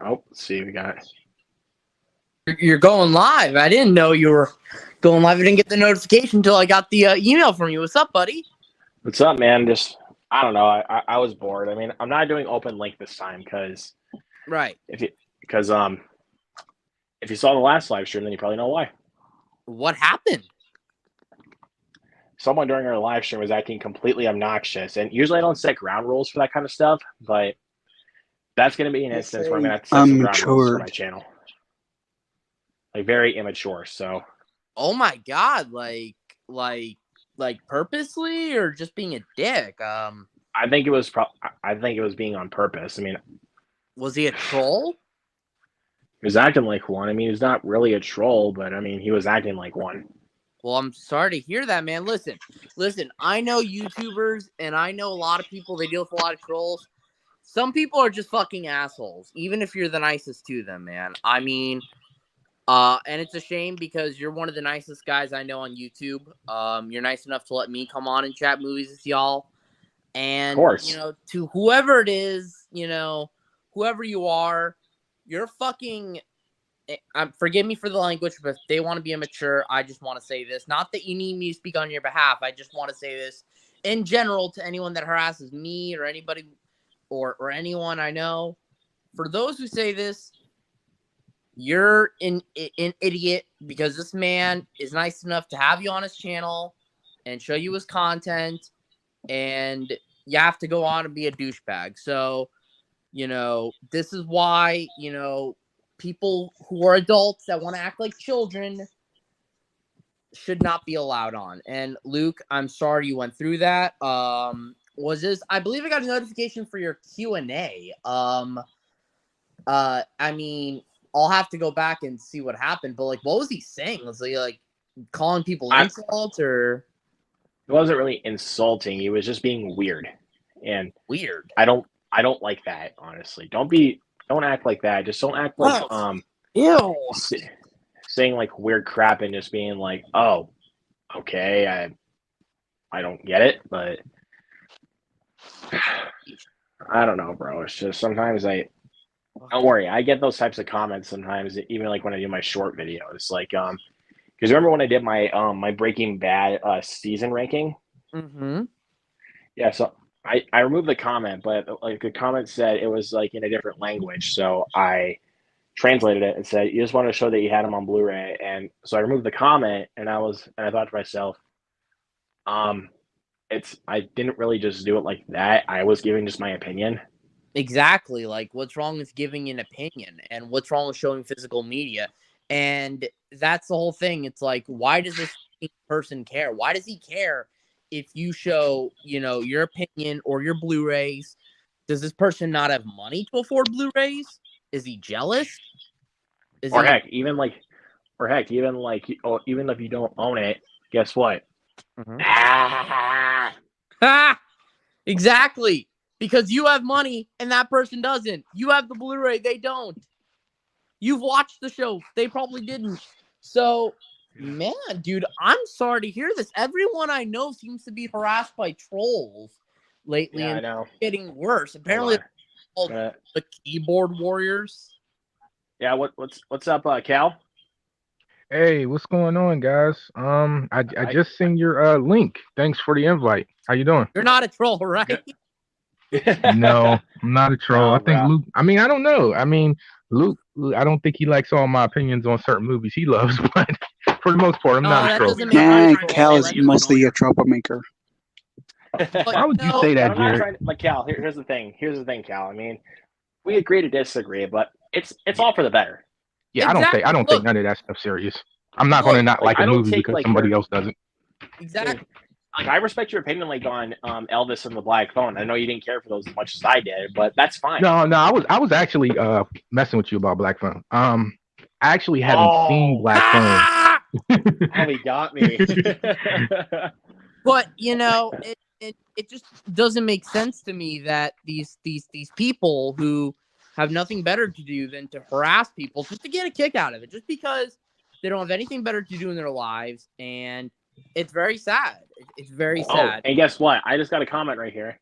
Oh, let's see, we got. You're going live. I didn't know you were going live. I didn't get the notification until I got the email from you. What's up, buddy? What's up, man? Just I don't know. I was bored. I mean, I'm not doing open link this time because Right. if you saw the last live stream, then you probably know why. What happened? Someone during our live stream was acting completely obnoxious, and usually I don't set ground rules for that kind of stuff, but that's going to be an instance where I'm going to have to set some ground rules for my channel. Like very immature. So. Oh my god! Like purposely or just being a dick? I think it was. I think it was being on purpose. I mean, was he a troll? He was acting like one. I mean, he's not really a troll, but I mean, he was acting like one. Well, I'm sorry to hear that, man. Listen. I know YouTubers, and I know a lot of people. They deal with a lot of trolls. Some people are just fucking assholes, even if you're the nicest to them, man. I mean, and it's a shame because you're one of the nicest guys I know on YouTube. You're nice enough to let me come on and chat movies with y'all. And, of course. You know, to whoever it is, you know, whoever you are, you're fucking... forgive me for the language, but if they want to be immature, I just want to say this. Not that you need me to speak on your behalf. I just want to say this in general to anyone that harasses me or anybody or anyone I know. For those who say this, you're an idiot because this man is nice enough to have you on his channel and show you his content, and you have to go on and be a douchebag. So, you know, this is why, you know, people who are adults that want to act like children should not be allowed on. And Luke, I'm sorry you went through that. Was this? I believe I got a notification for your Q&A. I mean, I'll have to go back and see what happened. But like, what was he saying? Was he like calling people insults or? It wasn't really insulting. He was just being weird, and weird. I don't like that. Honestly, don't act like that. Just don't act like ew, saying like weird crap and just being like, oh, okay, I don't get it, but I don't know, bro. It's just sometimes don't worry, I get those types of comments sometimes, even like when I do my short videos, like because remember when I did my my Breaking Bad season ranking? Mm-hmm. Yeah, so I removed the comment, but like the comment said it was like in a different language, so I translated it and said you just wanted to show that you had them on Blu-ray, and so I removed the comment, and I thought to myself, I didn't really just do it like that. I was giving just my opinion. Exactly. Like, what's wrong with giving an opinion, and what's wrong with showing physical media? And that's the whole thing. It's like, why does this person care? Why does he care if you show, you know, your opinion or your Blu-rays? Does this person not have money to afford Blu-rays? Is he jealous? Even if you don't own it, guess what? Mm-hmm. Exactly. Because you have money and that person doesn't. You have the Blu-ray, they don't. You've watched the show, they probably didn't. So, man, dude, I'm sorry to hear this. Everyone I know seems to be harassed by trolls lately, yeah, and I know. it's getting worse. Apparently, called the keyboard warriors. Yeah, what's up, Cal? Hey, what's going on, guys? I just seen your link. Thanks for the invite. How you doing? You're not a troll, right? No, I'm not a troll. No, I think bro. Luke. I mean, I don't know. I mean, Luke. I don't think he likes all my opinions on certain movies he loves, but for the most part, I'm not a troll. Nah, Cal is mostly a troublemaker. Why would you say that, Jared? Like, Cal, here's the thing. Cal. I mean, we agree to disagree, but it's all for the better. Yeah, exactly. I don't take none of that stuff serious. I'm not going to not like a movie because somebody else doesn't. Exactly. Like, I respect your opinion, like on Elvis and the Black Phone. I know you didn't care for those as much as I did, but that's fine. No, I was actually messing with you about Black Phone. I actually haven't seen Black Phone. Oh, he got me. But you know, it just doesn't make sense to me that these people who have nothing better to do than to harass people just to get a kick out of it, just because they don't have anything better to do in their lives, and it's very sad. It's very sad. And guess what? I just got a comment right here.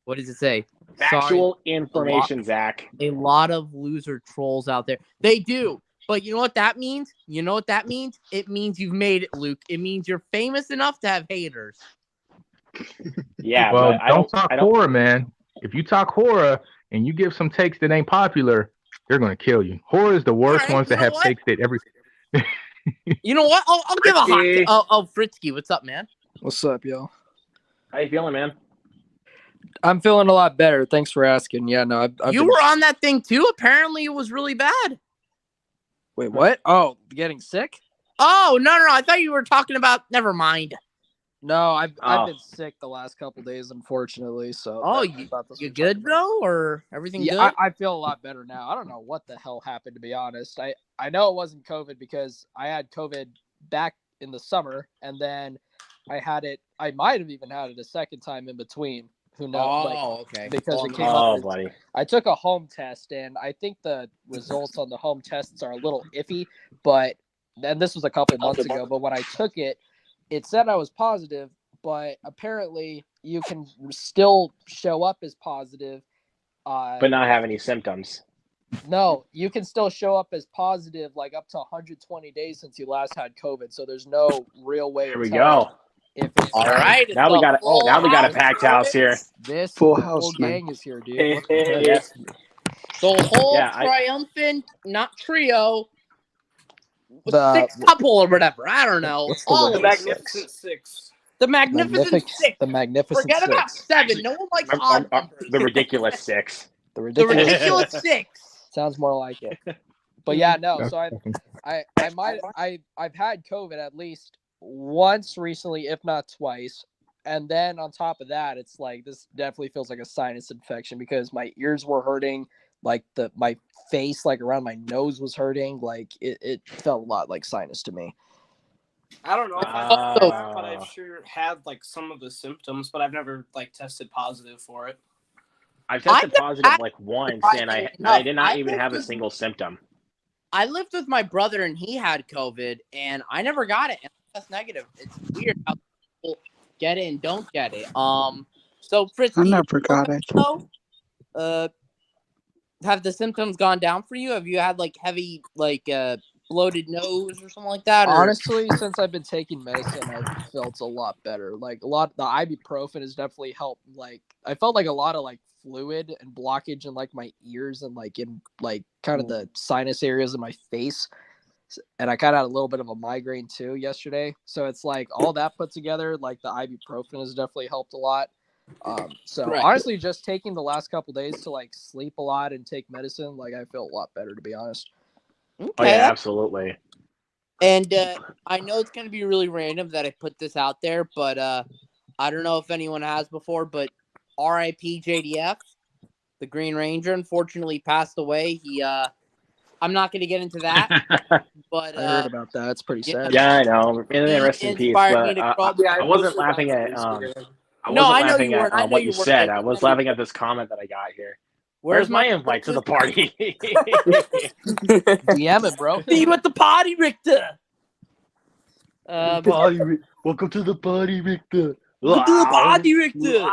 What does it say? Factual information, Zach. A lot of loser trolls out there. They do. But you know what that means? You know what that means? It means you've made it, Luke. It means you're famous enough to have haters. Yeah, Well, but don't talk horror, man. If you talk horror and you give some takes that ain't popular, they're gonna kill you. Horror is the worst ones that have takes that every. You know what? I'll give a hot. Oh, Fritzky, what's up, man? What's up, yo? How you feeling, man? I'm feeling a lot better. Thanks for asking. Yeah, no, I've you been... were on that thing too. Apparently, it was really bad. Wait, what? Oh, getting sick? Oh, no. I thought you were talking about. Never mind. No, I've been sick the last couple days, unfortunately. So. Oh, you good, bro? Or everything good? I feel a lot better now. I don't know what the hell happened, to be honest. I know it wasn't COVID because I had COVID back in the summer, and then I had it. I might have even had it a second time in between. Who knows? Okay. Because it came up. Buddy. I took a home test, and I think the results on the home tests are a little iffy. But then this was a couple months ago. But when I took it, it said I was positive. But apparently, you can still show up as positive, but not have any symptoms. No, you can still show up as positive, like up to 120 days since you last had COVID. So there's no real way. Here we go. If it's all right, now we got a packed house here. This full whole gang is here, dude. Yes. The whole triumphant, not trio, six couple or whatever. I don't know. All the Magnificent Six. The Magnificent Six. The Magnificent Forget Six. about seven. No one likes odd numbers. The Ridiculous Six. The Ridiculous Six. Sounds more like it. But yeah, no. So I've had COVID at least once recently, if not twice. And then on top of that, it's like this definitely feels like a sinus infection because my ears were hurting, like my face, like around my nose was hurting. Like it felt a lot like sinus to me. I don't know if I've had that, but I've sure had like some of the symptoms, but I've never like tested positive for it. I've tested positive like once, and I did not even have a single symptom. I lived with my brother, and he had COVID, and I never got it. And that's negative. It's weird how people get it and don't get it. So Fritz, I never got it. Have the symptoms gone down for you? Have you had like heavy, like bloated nose or something like that? Or? Honestly, since I've been taking medicine, I've felt a lot better. Like the ibuprofen has definitely helped. Like I felt like a lot of like fluid and blockage in like my ears and like in like kind of the sinus areas of my face. And I kind of had a little bit of a migraine too yesterday. So it's like all that put together, like the ibuprofen has definitely helped a lot. So honestly, just taking the last couple days to like sleep a lot and take medicine, like I feel a lot better, to be honest. Okay. Oh yeah, absolutely. And I know it's going to be really random that I put this out there, but I don't know if anyone has before, but R.I.P. JDF, the Green Ranger, unfortunately passed away. He I'm not going to get into that, but I heard about that. It's pretty sad. Yeah, I know. Rest in peace. But, I wasn't laughing at. I wasn't laughing at what you said. I was laughing at this comment that I got here. Where's my invite to the party? DM it, bro. See you at the party, Richter. Welcome to the party, Richter. Welcome to the party, Richter.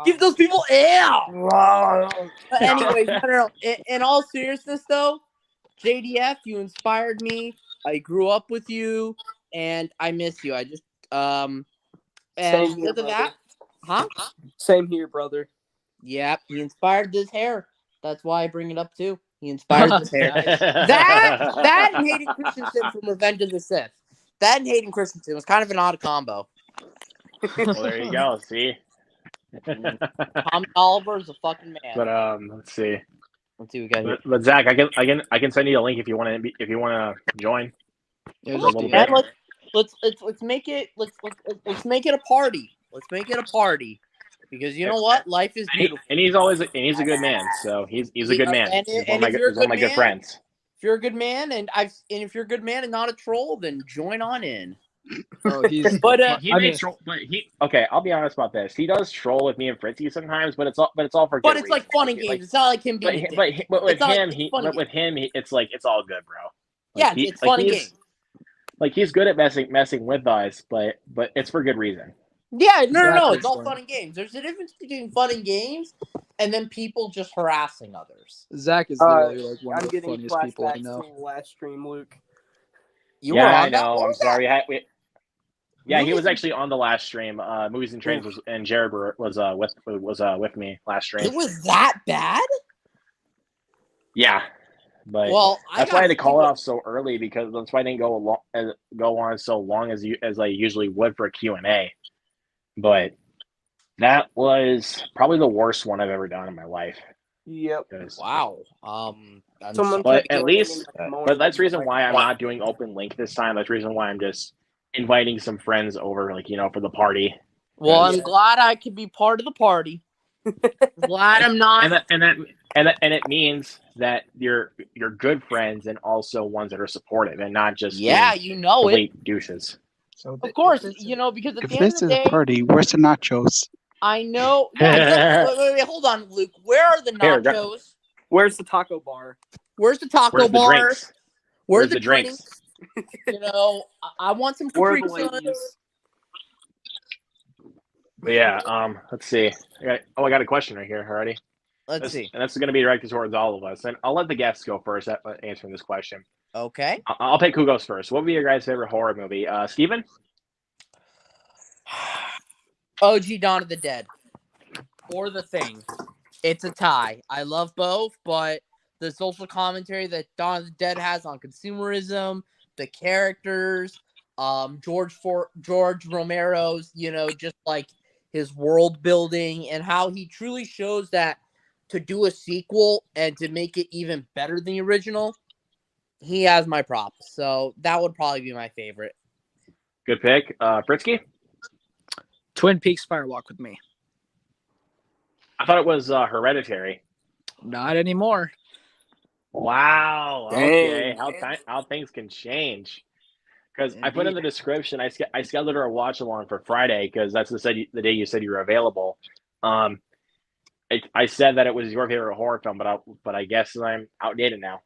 Give those people air. Anyways, I don't know. In all seriousness, though, JDF, you inspired me. I grew up with you, and I miss you. I just and look at that, huh? Same here, brother. Yep, he inspired this hair. That's why I bring it up too. He inspired this hair. That and Hayden Christensen from Revenge of the Sith. That and Hayden Christensen was kind of an odd combo. Well, there you go. See, Tom Oliver is a fucking man. But let's see. Let's see what we got here. But Zach, I can send you a link if you want to join. Yeah, let's make it a party. Let's make it a party. Because you know what, life is beautiful, and he's a good man. So he's a good man. He's one of my good friends. If you're a good man, and if you're a good man and not a troll, then join on in. Oh, he's troll. But I'll be honest about this. He does troll with me and Fritzy sometimes, but it's all for. But it's like fun and games. It's not like him being. But with him, it's like it's all good, bro. Like, it's fun and games. Like he's good at messing with us, but it's for good reason. Yeah, no. Exactly, It's all Storm. fun and games. There's a difference between fun and games and then people just harassing others. Zach is literally like one I'm of the getting funniest people I flashbacks know. to the last stream, Luke. You were I on that? know. What I'm was that? sorry. Yeah, he Movies was and- actually on the last stream. Movies and Trains was, and Jared was with me last stream. It was that bad? Yeah, but Well, that's why I had to call it it off so early because that's why I didn't go on so long as I usually would for a Q&A. But that was probably the worst one I've ever done in my life. Yep. Wow. Someone But kept at joining least, in, like, moaning but that's the about, reason like, why I'm not doing open link this time. That's the reason why I'm just inviting some friends over, for the party. Well, I'm Yeah. glad I could be part of the party. Glad I'm not. And it means that you're good friends and also ones that are supportive and not just Yeah, being you know it. complete douches. So Of course, because at If the end this of is the a day, party, where's the nachos? I know. Yeah, exactly. Wait, hold on, Luke. Where are the Here, nachos? Where's the taco bar? Where's the taco Where's the bar? drinks? Where's the drinks? I want some Where are Capri the Suns. ladies? But yeah, let's see. I got a question right here already. Let's see. And that's going to be directed towards all of us. And I'll let the guests go first at answering this question. Okay. I'll pick who goes first. What would be your guys' favorite horror movie? Steven? OG Dawn of the Dead. Or The Thing. It's a tie. I love both, but the social commentary that Dawn of the Dead has on consumerism, the characters, George Romero's, just like his world building and how he truly shows that to do a sequel and to make it even better than the original, he has my props. So that would probably be my favorite. Good pick. Fritsky? Twin Peaks Fire Walk with Me. I thought it was Hereditary. Not anymore. Wow. Okay. Dang. How things can change. Because I put in the description, I scheduled a watch along for Friday because that's the day you said you were available. I said that it was your favorite horror film, but I guess I'm outdated now.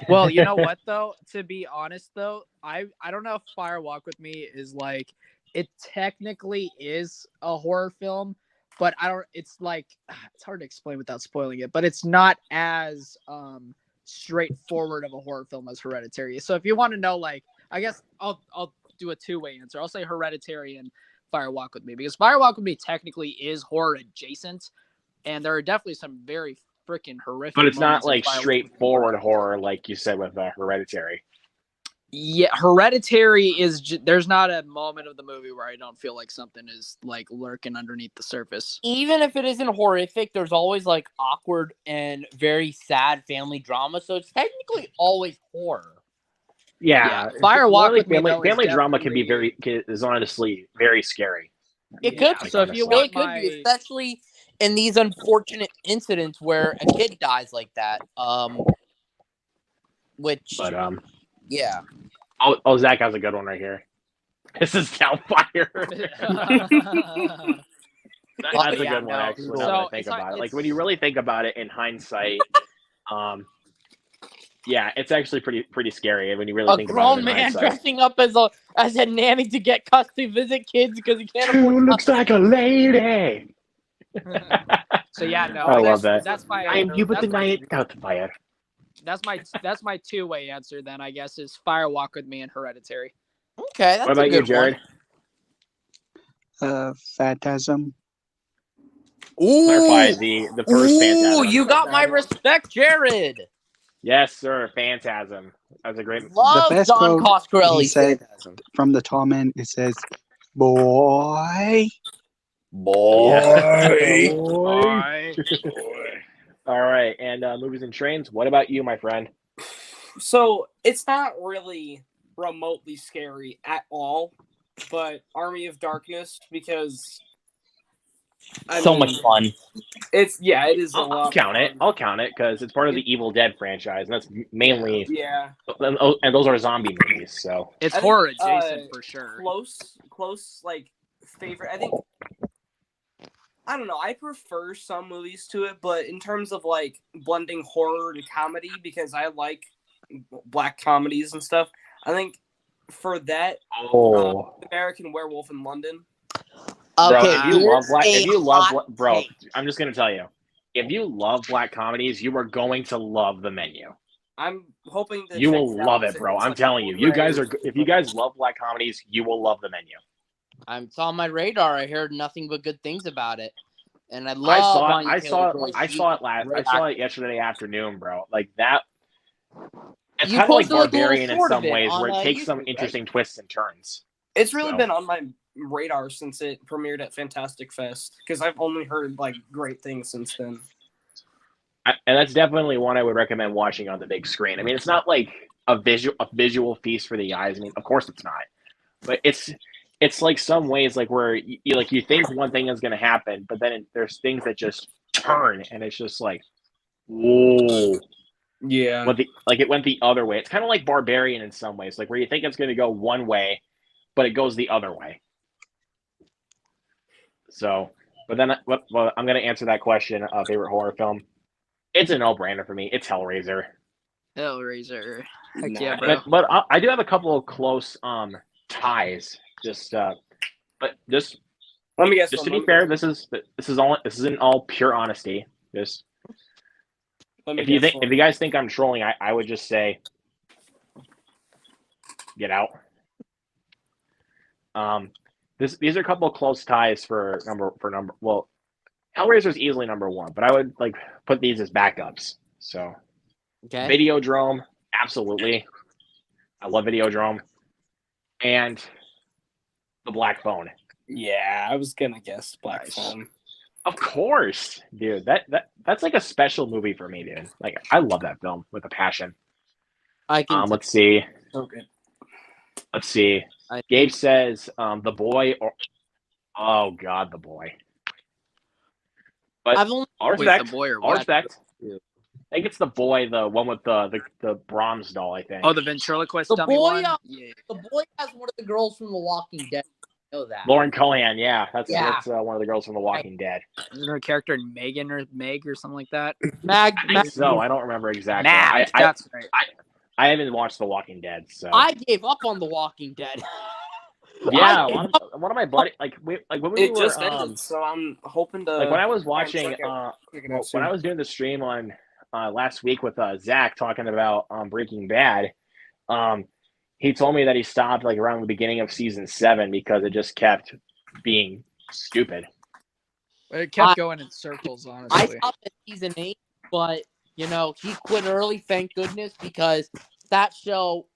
Well, you know what though? To be honest though, I don't know if Fire Walk with Me is like, it technically is a horror film, but it's hard to explain without spoiling it, but it's not as straightforward of a horror film as Hereditary. So if you want to know, I guess I'll do a two-way answer. I'll say Hereditary and Fire Walk with Me, because Fire Walk with Me technically is horror adjacent, and there are definitely some very freaking horrific. But it's not moments in straightforward horror like you said with Hereditary. Yeah, Hereditary is. There's not a moment of the movie where I don't feel like something is lurking underneath the surface. Even if it isn't horrific, there's always awkward and very sad family drama. So it's technically always horror. Yeah. Fire Walk with Me, family drama can be is honestly very scary. It could be. So if you really want could be, especially in these unfortunate incidents where a kid dies like that. Yeah. Oh, Zach has a good one right here. This is Downfire. That's a good one, actually. Now that I think about it, when you really think about it in hindsight, yeah, it's actually pretty scary when you really think about it. A grown man dressing up as a nanny to get custody visit kids because he can't afford. Who looks like a lady? So yeah, no, I love that. That's my. I'm you with the night out the fire. That's my two-way answer then, I guess, is Fire Walk with Me and Hereditary. Okay, that's what about you, Jared? Phantasm. Ooh, clarify the first Phantasm. Ooh, you got my respect, Jared. Yes, sir. Phantasm. That was a great. Love the best Don quote Coscarelli. he said from the tall man, it says, "Boy." Boy. All right, and Movies and Trains. What about you, my friend? So it's not really remotely scary at all, but Army of Darkness, because much fun. It is. I'll count it because it's part of the Evil Dead franchise, and that's mainly and those are zombie movies. So it's horror adjacent for sure. Close favorite. I think. I don't know. I prefer some movies to it, but in terms of blending horror and comedy, because I like black comedies and stuff, I think for that, American Werewolf in London. Bro, Okay, if you love black, here's if you a love, hot bro, take. I'm just gonna tell you, if you love black comedies, you are going to love The Menu. I'm hoping to You check will it out love if it, bro. it's I'm like telling you, if you guys love black comedies, you will love The Menu. It's on my radar. I heard nothing but good things about it, and I I love saw it. Anya I saw it. Taylor-Joy. I She's saw it last. great I saw actor. it yesterday afternoon, bro. Like that. It's You kind of like posted, like, a little Barbarian in short of some it ways, where on, it takes some YouTube, right? interesting twists and turns. It's really So. been on my radar since it premiered at Fantastic Fest because I've only heard like great things since then. And that's definitely one I would recommend watching on the big screen. I mean, it's not like a visual feast for the eyes. I mean, of course it's not, but it's like some ways like where you think one thing is going to happen, but then there's things that just turn, and it's just like, whoa. Yeah. It went the other way. It's kind of like Barbarian in some ways, like where you think it's going to go one way, but it goes the other way. So, but then well, I'm going to answer that question. Favorite horror film? It's a no-brainer for me. It's Hellraiser. Hellraiser. Heck Nah. yeah, bro. But I do have a couple of close ties. But just Let me guess. to be fair, this is in all pure honesty. Just if you guys think I'm trolling, I would just say, get out. These are a couple of close ties for number. Well, Hellraiser's easily number one, but I would like put these as backups. So, Okay. Videodrome, absolutely. I love Videodrome, and The Black Phone. Yeah, I was gonna guess Black Phone. Of course, dude. That's like a special movie for me, dude. Like I love that film with a passion. I can. Let's see. So good. Let's see. Gabe says The Boy. Oh God, The Boy. But I've only all respect. The Boy or All what? respect. I think it's The Boy, the one with the Brahms doll. I think. Oh, the ventriloquist The dummy Boy, one? yeah. The Boy has one of the girls from The Walking Dead. I know that. Lauren Cohan. Yeah, that's one of the girls from The Walking Dead. Isn't her character in Megan or Meg or something like that? Mag. I think so. I don't remember exactly. Mag, that's right. I haven't watched The Walking Dead, so I gave up on The Walking Dead. yeah. One of my buddies, when we It were just ended, so I'm hoping to. like when I was watching check it out when I was doing the stream on last week with Zach talking about Breaking Bad, he told me that he stopped like around the beginning of season 7 because it just kept being stupid. It kept going in circles, honestly. I stopped at season 8, but he quit early, thank goodness, because that show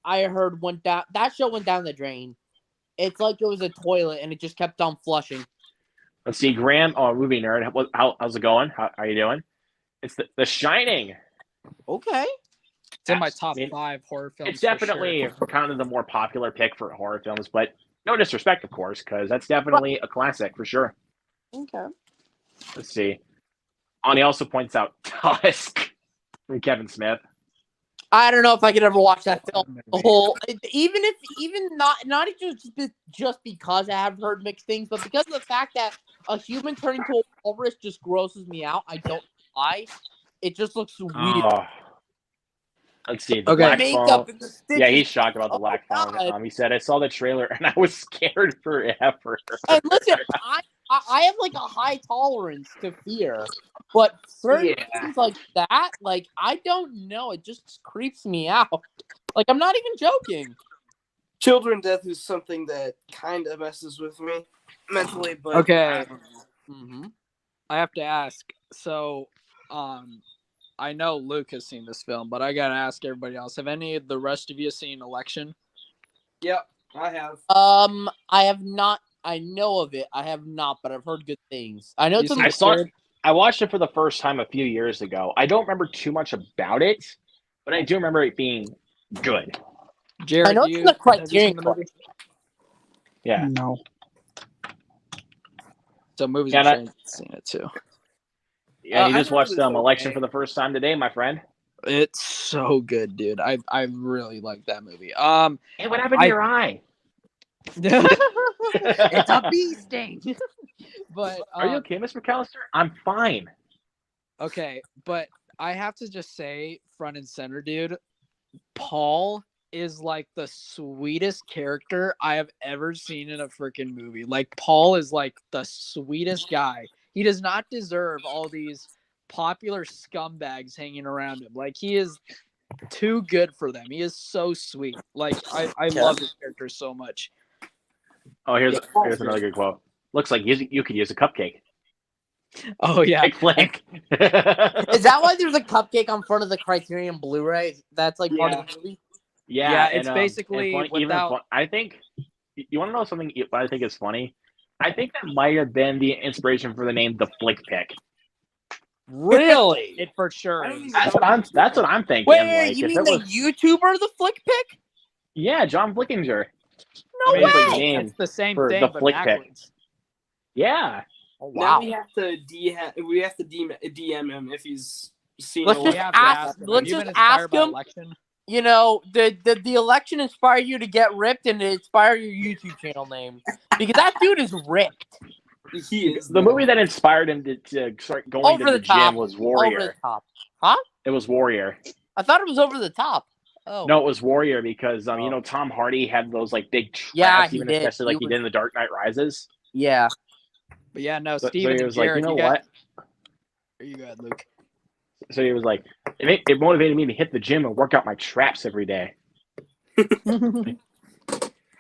I heard went down the drain. It's like it was a toilet and it just kept on flushing. Let's see, Graham. Oh, movie nerd. How's it going? How are you doing? It's The Shining. Okay. It's in my top 5 horror films. It's definitely kind of the more popular pick for horror films, but no disrespect, of course, because that's definitely a classic for sure. Okay. Let's see. Ani also points out Tusk from Kevin Smith. I don't know if I could ever watch that film. Even not just because I have heard mixed things, but because of the fact that a human turning into a walrus just grosses me out. I don't know why. It just looks weird. Let's see. The Black Makeup Phone. and the stitches. Yeah, he's shocked about the Black Phone. He said, I saw the trailer and I was scared forever. And listen, I have like a high tolerance to fear, but certain things like that, like I don't know, it just creeps me out. Like I'm not even joking. Children death is something that kind of messes with me mentally, but okay. Mm-hmm. I have to ask. So, I know Luke has seen this film, but I gotta ask everybody else: have any of the rest of you seen Election? Yep, I have. I have not. I know of it. I have not, but I've heard good things. I know it's I watched it for the first time a few years ago. I don't remember too much about it, but I do remember it being good. Jared, I know it's in the Criterion. Yeah. No. So movies Yeah, have seen it too. Yeah, you just watched Election for the first time today, my friend. It's so good, dude. I really like that movie. Hey, what happened to your eye? It's a bee sting. But are you okay, Mr. McAllister? I'm fine. Okay, but I have to just say, front and center, dude, Paul is like the sweetest character I have ever seen in a freaking movie. Like Paul is like the sweetest guy. He does not deserve all these popular scumbags hanging around him. Like he is too good for them. He is so sweet. Like I love his character so much. Oh, here's another good quote. Looks like you could use a cupcake. Oh yeah. Big flick. Is that why there's a cupcake on front of the Criterion Blu-ray? That's like part of the movie. Yeah, it's basically and without. I think you want to know something. I think is funny. I think that might have been the inspiration for the name the Flick Pick. Really? It for sure is. That's what I'm thinking. Wait, like, you if mean it the was- YouTuber, the Flick Pick? Yeah, John Flickinger. No I mean, it's like way! name It's the same for thing, the but Flick Pick. backwards. Yeah. Oh, Now wow. we have to DM him if he's seen. Let's a just We lot. have to ask- him. let's Have you just been inspired ask by him. Election? You know, the election inspired you to get ripped and it inspired your YouTube channel name. Because that dude is ripped. He is The movie that inspired him to start going Over to the the top. gym was Over the Warrior. top. It was Warrior. I thought it was over the top. Oh. No, it was Warrior because you Oh. know Tom Hardy had those like big traps, Yeah, he even did. especially like He he was- did in The Dark Knight Rises. Yeah. But yeah, no, So Steven he and was like, Jared, you know what? You got Luke. So he was like, it motivated me to hit the gym and work out my traps every day.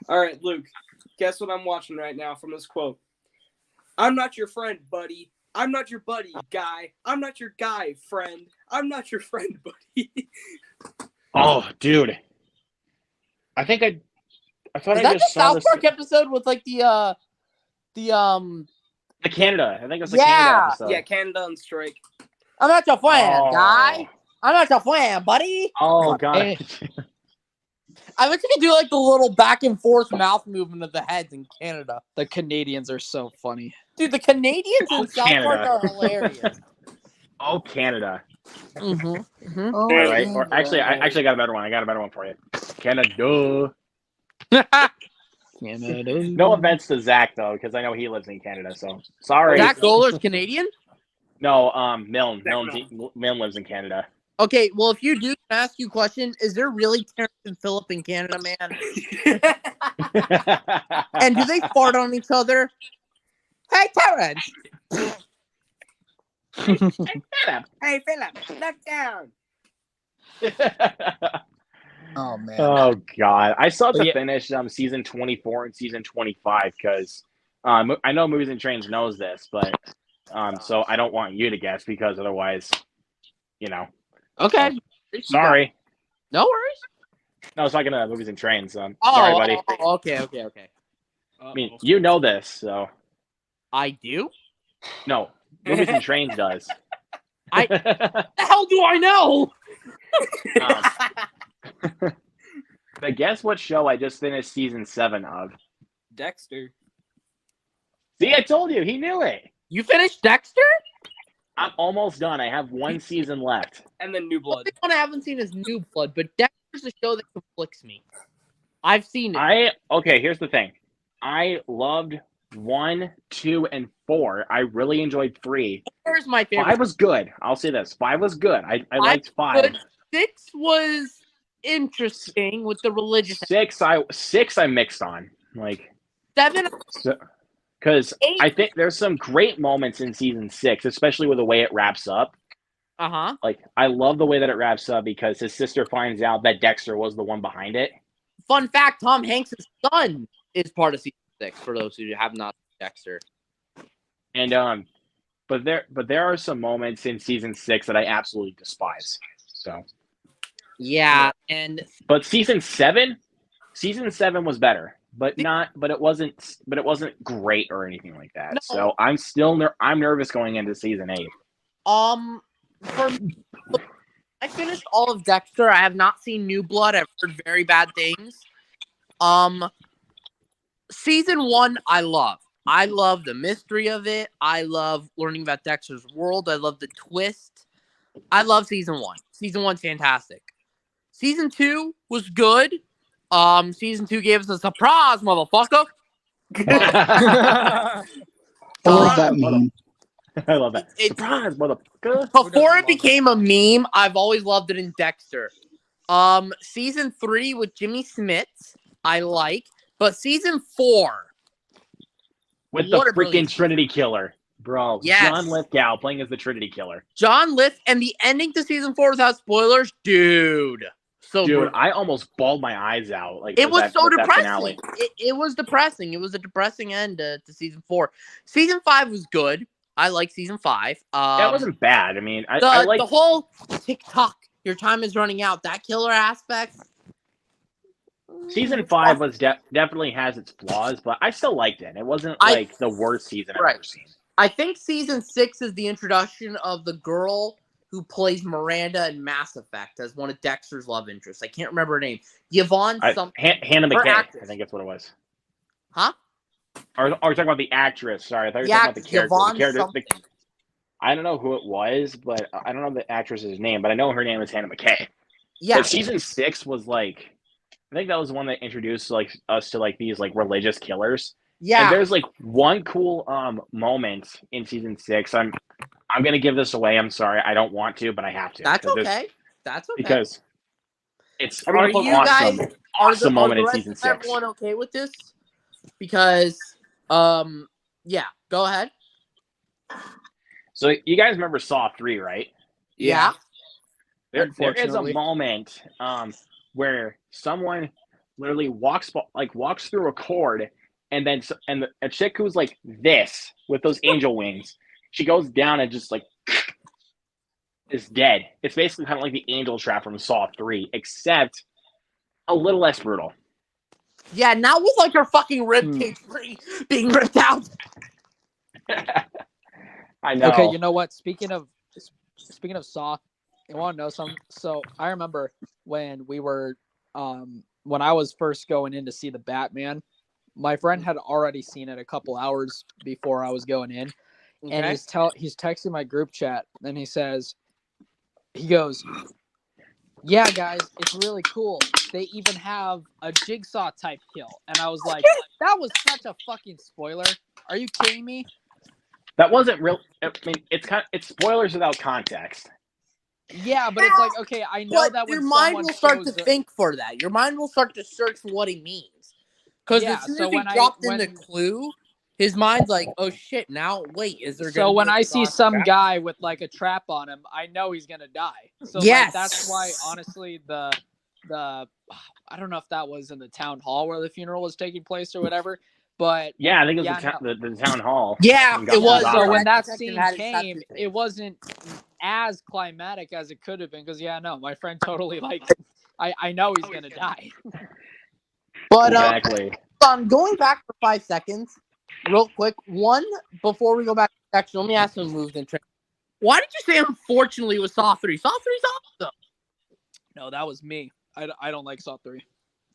All right, Luke. Guess what I'm watching right now from this quote. I'm not your friend, buddy. I'm not your buddy, guy. I'm not your guy, friend. I'm not your friend, buddy. Oh, dude. I thought Is that I the just saw South Park episode with like the the Canada. I think it was the Yeah. Canada episode. Yeah, Canada on strike. I'm not your friend, Oh. guy. I'm not your friend, buddy. Oh god. Hey. I wish you could do like the little back and forth mouth movement of the heads in Canada. The Canadians are so funny. Dude, the Canadians in Oh, South Park Canada. are hilarious. Oh, Canada. Mm-hmm. All right. Or actually, I actually got a better one. I got a better one for you. Canada. Canada. No offense to Zach though, because I know he lives in Canada. So sorry. Zach Goler's Canadian? No, Milne lives in Canada. Okay, well, if you do, can I ask you a question? Is there really Terrence and Phillip in Canada, man? And do they fart on each other? Hey, Terrence! Hey, Philip, look down. Oh man. Oh god, I still have But to yeah. finish season 24 and season 25 because I know Movies and Trains knows this, but so I don't want you to guess because otherwise, you know. Okay. Sorry, No worries. no, it's not gonna Movies and Trains. Sorry, Oh, buddy. okay. I mean, you know this, so I do? no, Movies and Trains does. The hell do I know? But guess what show I just finished season 7 of? Dexter. See, I told you, he knew it. You finished Dexter? I'm almost done. I have one season left. And then New The Blood. only one I haven't seen is New Blood, but Dexter's a show that conflicts me. I've seen it. Okay, here's the thing. I loved 1, 2, and 4. I really enjoyed 3. Where's my favorite? 5 was good. I'll say this. 5 was good. I liked 5. Good. 6 was interesting with the religious. 6 I mixed on. Like 7, because 8. I think there's some great moments in season 6, especially with the way it wraps up. Uh-huh. Like I love the way that it wraps up because his sister finds out that Dexter was the one behind it. Fun fact, Tom Hanks' son is part of season 6, for those who have not seen Dexter. And but there are some moments in season 6 that I absolutely despise. So Yeah, and but season 7 was better. But it wasn't great or anything like that. No. So I'm still I'm nervous going into season 8. for I finished all of Dexter. I have not seen New Blood. I've heard very bad things. Season 1, I love. I love the mystery of it. I love learning about Dexter's world. I love the twist. I love season 1. Season 1's fantastic. Season 2 was good. Season 2 gave us a surprise, motherfucker. I love that meme. I love that. It- Surprise, motherfucker. Before it became a meme, I've always loved it in Dexter. Season 3 with Jimmy Smits, I like, but season 4 with the what a freaking brilliant Trinity Killer, bro. Yes. John Lithgow playing as the Trinity Killer. John Lith and the ending to season 4 without spoilers, dude. So Dude, brutal. I almost bawled my eyes out. Like It was so with that depressing. finale. It was depressing. It was a depressing end to season 4. Season 5 was good. I like season 5. That wasn't bad. I mean, I like the whole TikTok. Your time is running out. That killer aspect. season 5 was definitely has its flaws, but I still liked it. It wasn't like the worst season I've ever seen. I think season 6 is the introduction of the girl who plays Miranda in Mass Effect as one of Dexter's love interests. I can't remember her name. Yvonne something. Hannah Her McKay, actress. I think that's what it was. Huh? Or are we talking about the actress? Sorry, I thought you were Yeah, talking about the character. Yvonne The character something. I don't know who it was, but I don't know the actress's name, but I know her name is Hannah McKay. Yeah. But season 6 was like, I think that was the one that introduced like us to like these like religious killers. Yeah. And there's like one cool moment in season 6. I'm gonna give this away. I'm sorry, I don't want to, but I have to. That's okay. That's okay. Because it's Are an you guys awesome moment in rest season of 6. everyone okay with this? Because yeah, go ahead. So you guys remember Saw 3, right? Yeah. There is Unfortunately. a moment where someone literally walks through a cord, and then a chick who's like this with those angel wings, she goes down and just like is dead. It's basically kind of like the angel trap from Saw 3, except a little less brutal. Yeah, not with like her fucking rib cage being ripped out. I know. Okay, you know what? Speaking of Saw, you want to know something? So I remember when we were when I was first going in to see the Batman, my friend had already seen it a couple hours before I was going in, and he's texting my group chat, and he goes, "Yeah, guys, it's really cool. They even have a Jigsaw type kill," and I was like, "That was such a fucking spoiler. Are you kidding me?" That wasn't real. I mean, it's spoilers without context. Yeah, but it's like, okay, I know But that when your mind someone will start to shows think for that. Your mind will start to search for what he means. Because Yeah, as soon so as he when dropped in the clue, his mind's like, "Oh shit! Now wait, is there?" So gonna when be a I see cross some trap? guy with like a trap on him, I know he's gonna die. So Yes. like, that's why, honestly, the I don't know if that was in the town hall where the funeral was taking place or whatever, but Yeah, I think it was Yeah, the town hall. Yeah, in it was. Gotham. so when that Detective scene had his came, septic it thing. wasn't as climatic as it could have been because my friend totally like I know he's gonna die. But Exactly. going back for 5 seconds, real quick. One before we go back to the section, let me ask some moves and tricks. Why did you say unfortunately with Saw 3? Saw 3's awesome. No, that was me. I don't like Saw 3.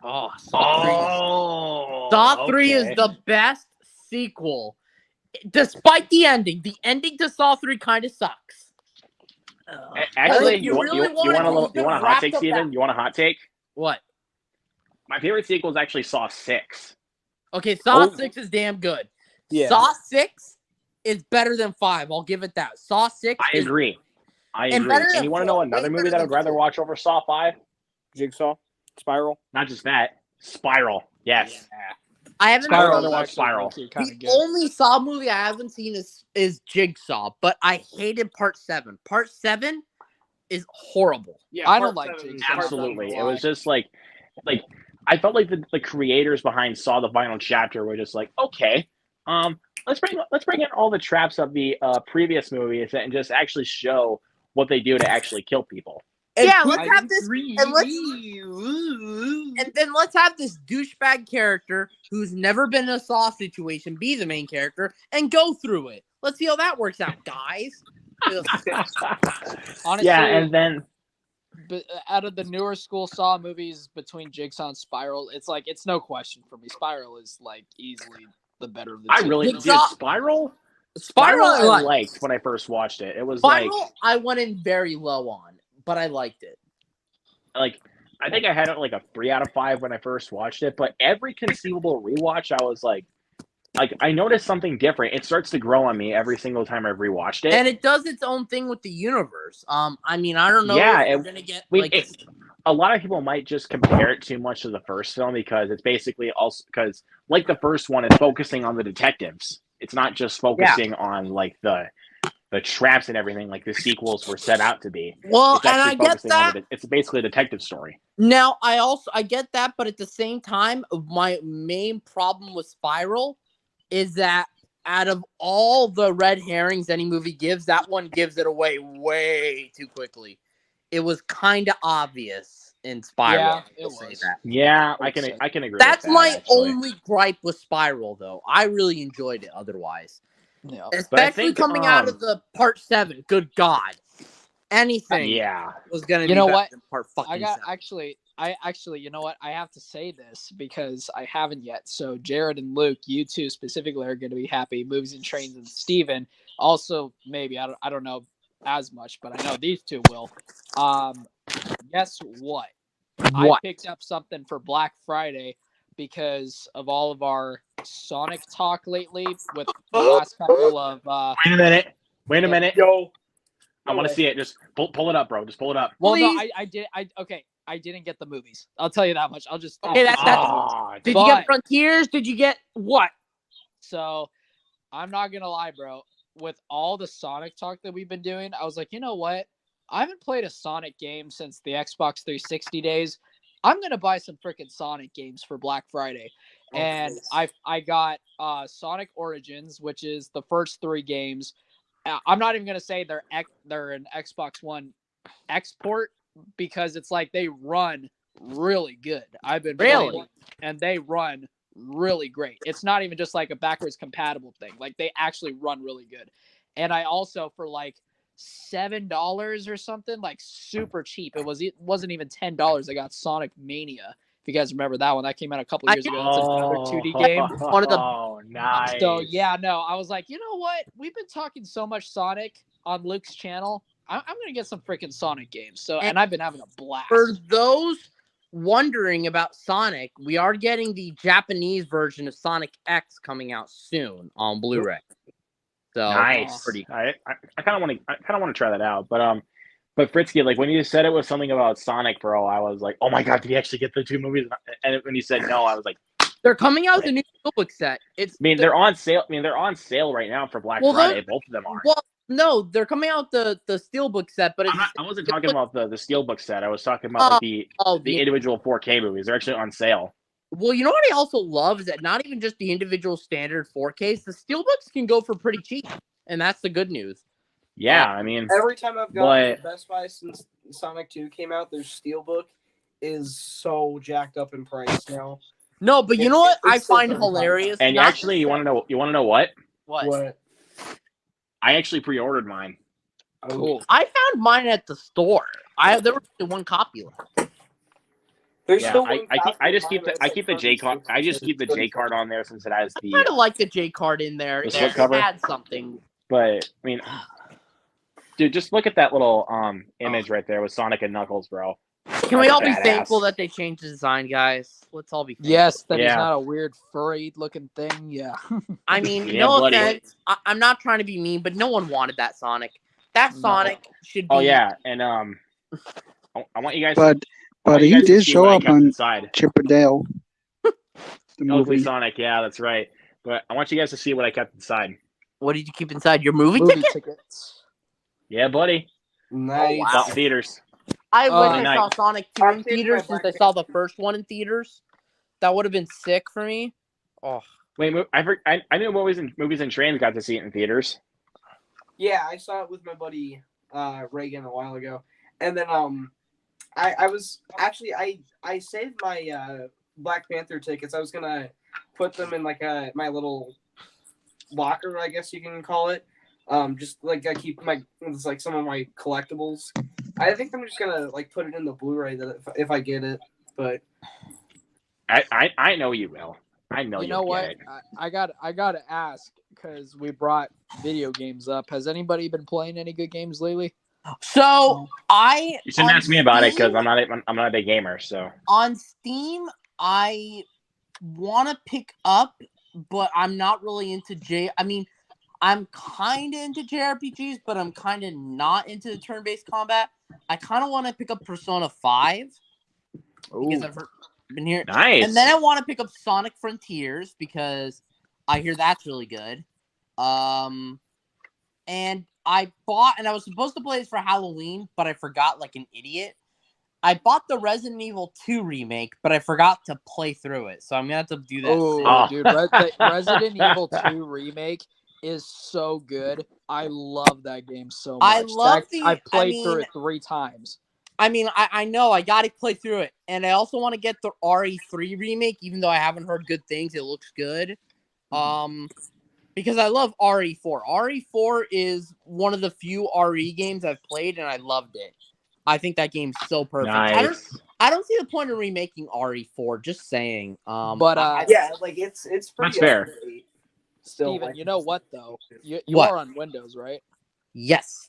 Oh, Saw 3. Saw 3 is the best sequel. Despite the ending. The ending to Saw 3 kind of sucks. Actually, If you you really want a hot wrap take, up Steven? that- You want a hot take? What? My favorite sequel is actually Saw 6. Okay, Saw 6 is damn good. Yeah. Saw 6 is better than 5. I'll give it that. Saw 6 I is agree. And better And than you want to 4, know way another movie better that than I'd rather 4. watch over Saw 5? Jigsaw, Spiral. Not just that. Spiral. Yes. I haven't Spiral. seen I'd rather watch Spiral. the only Saw movie I haven't seen is Jigsaw, but I hated Part 7. Part 7 is horrible. Yeah, I part don't like seven- Jigsaw. part seven Absolutely. was It was why. just like I felt like the creators behind Saw the Final Chapter were just like, okay, let's bring in all the traps of the previous movies and just actually show what they do to actually kill people. And Yeah, let's have this and then let's have this douchebag character who's never been in a Saw situation be the main character and go through it. Let's see how that works out, guys. Honestly, Yeah, and then but out of the newer school Saw movies between Jigsaw and Spiral, it's no question for me. Spiral is like easily the better of the two. I really Jigsaw- did Spiral. Spiral I I liked. liked when I first watched it. It was Spiral I went in very low on, but I liked it. like I think I had it like a 3 out of 5 when I first watched it, but every conceivable rewatch I was like I noticed something different. It starts to grow on me every single time I've rewatched it. And it does its own thing with the universe. I mean, I don't know Yeah, if we're it- gonna get we- like it- a lot of people might just compare it too much to the first film because it's basically also because like the first one, it's focusing on the detectives. It's not just focusing on like the traps and everything like the sequels were set out to be. Well, It's and actually I get focusing that. on it's basically a detective story. Now, I get that, but at the same time, my main problem with Spiral is that out of all the red herrings any movie gives, that one gives it away way too quickly. It was kind of obvious in Spiral. Yeah, it I'll say was. that. Yeah, I Okay. can agree. That's with that, my actually. only gripe with Spiral, though. I really enjoyed it otherwise. Yeah. Especially think, coming out of the part 7. Good God. Anything Yeah, was going to You be know better what? than part fucking I got 7. you know what? I have to say this because I haven't yet. So Jared and Luke, you two specifically are going to be happy. Movies and Trains and Steven also maybe I don't know as much, but I know these two will. Guess what? I What? picked up something for Black Friday because of all of our Sonic talk lately with the last couple of Wait a minute. Yo, I want to see it. Just pull it up, bro. Just pull it up. well, no, Please. I didn't get the movies. I'll tell you that much. Okay, that's Ah, Did But- you get Frontiers? Did you get what? So I'm not gonna lie, bro. With all the Sonic talk that we've been doing, I was like, you know what? I haven't played a Sonic game since the Xbox 360 days. I'm gonna buy some freaking Sonic games for Black Friday, and I got Sonic Origins, which is the first 3 games. I'm not even gonna say they're an Xbox One export because it's like they run really good. I've been Really? playing, and they run really great. It's not even just like a backwards compatible thing. Like they actually run really good. And I also for like $7 or something, like super cheap. It wasn't even $10. I got Sonic Mania. If you guys remember that one, that came out a couple years ago. It's another 2D game. One of the- Oh, nice. So yeah, no, I was like, you know what? We've been talking so much Sonic on Luke's channel. I'm gonna get some freaking Sonic games. So and I've been having a blast. For those wondering about Sonic, we are getting the Japanese version of Sonic X coming out soon on Blu-ray. So Nice. pretty. I kind of want to try that out, but Fritzky, like when you said it was something about Sonic, bro, I was like, oh my god, did he actually get the 2 movies? And when you said no, I was like, They're coming out with a new steelbook set. they're on sale. They're on sale right now for Black Friday. Both of them are. Well, no, they're coming out the steelbook set, but it's I wasn't talking about the steelbook set. I was talking about like the individual 4K movies. They're actually on sale. Well, you know what I also love is that not even just the individual standard 4Ks, the steelbooks can go for pretty cheap, and that's the good news. Yeah, I mean, every time I've gone to Best Buy since Sonic 2 came out, their steelbook is so jacked up in price now. No, but you know what I it's so find good. hilarious? and Not actually, you want to know what? What? I actually pre-ordered mine. Cool. I found mine at the store. There was only 1 copy left. There's Yeah, still I just keep the J card. I just keep the J card on there since it has I kind the. of like the J card in there. The It slip cover? had something. But I mean, dude, just look at that little image right there with Sonic and Knuckles, bro. Can we all be Badass. thankful that they changed the design, guys? Let's all be thankful. Yes, that is Yeah. not a weird furry looking thing. Yeah. I mean, Yeah, no buddy. offense. I'm not trying to be mean, but no one wanted that Sonic. That No. Sonic should be. Oh yeah, and I want you guys. But I want you he guys to did see show what I up kept on inside. Chip or Dale. The Ugly movie. Sonic, yeah, that's right. But I want you guys to see what I kept inside. What did you keep inside your movie Movie ticket? tickets. Yeah, buddy. Nice. wow. Out in theaters. I wish I nice. saw Sonic 2 I'm in taking theaters my since I Black saw the first one in theaters. That would have been sick for me. Oh, Wait, I knew movies and trains got to see it in theaters. Yeah, I saw it with my buddy Reagan a while ago, and then I was actually I saved my Black Panther tickets. I was gonna put them in like my little locker, I guess you can call it. Just like I keep it's like some of my collectibles. I think I'm just gonna like put it in the Blu-ray that if I get it, but I know you will. I know You you'll know what? get it. I gotta ask because we brought video games up. Has anybody been playing any good games lately? so I. You shouldn't on ask me about it because Steam- I'm not a big gamer. So on Steam. I want to pick up, but I'm not really into I mean, I'm kind of into JRPGs, but I'm kind of not into the turn-based combat. I kind of want to pick up Persona 5 because I've been here. Nice. And then I want to pick up Sonic Frontiers because I hear that's really good. And I bought, and I was supposed to play this for Halloween, but I forgot like an idiot. I bought the Resident Evil 2 remake, but I forgot to play through it. So I'm going to have to do that soon. Oh, dude. The Resident Evil 2 remake is so good. I love that game so much. I played through it 3 times. I mean, I know I got to play through it. And I also want to get the RE3 remake, even though I haven't heard good things. It looks good. Because I love RE4. RE4 is one of the few RE games I've played, and I loved it. I think that game's so perfect. Nice. I don't see the point of remaking RE4. Just saying. Yeah, like it's pretty That's fair. up-to-date still. Steven, Like, you know what, though? You What? are on Windows, right? Yes.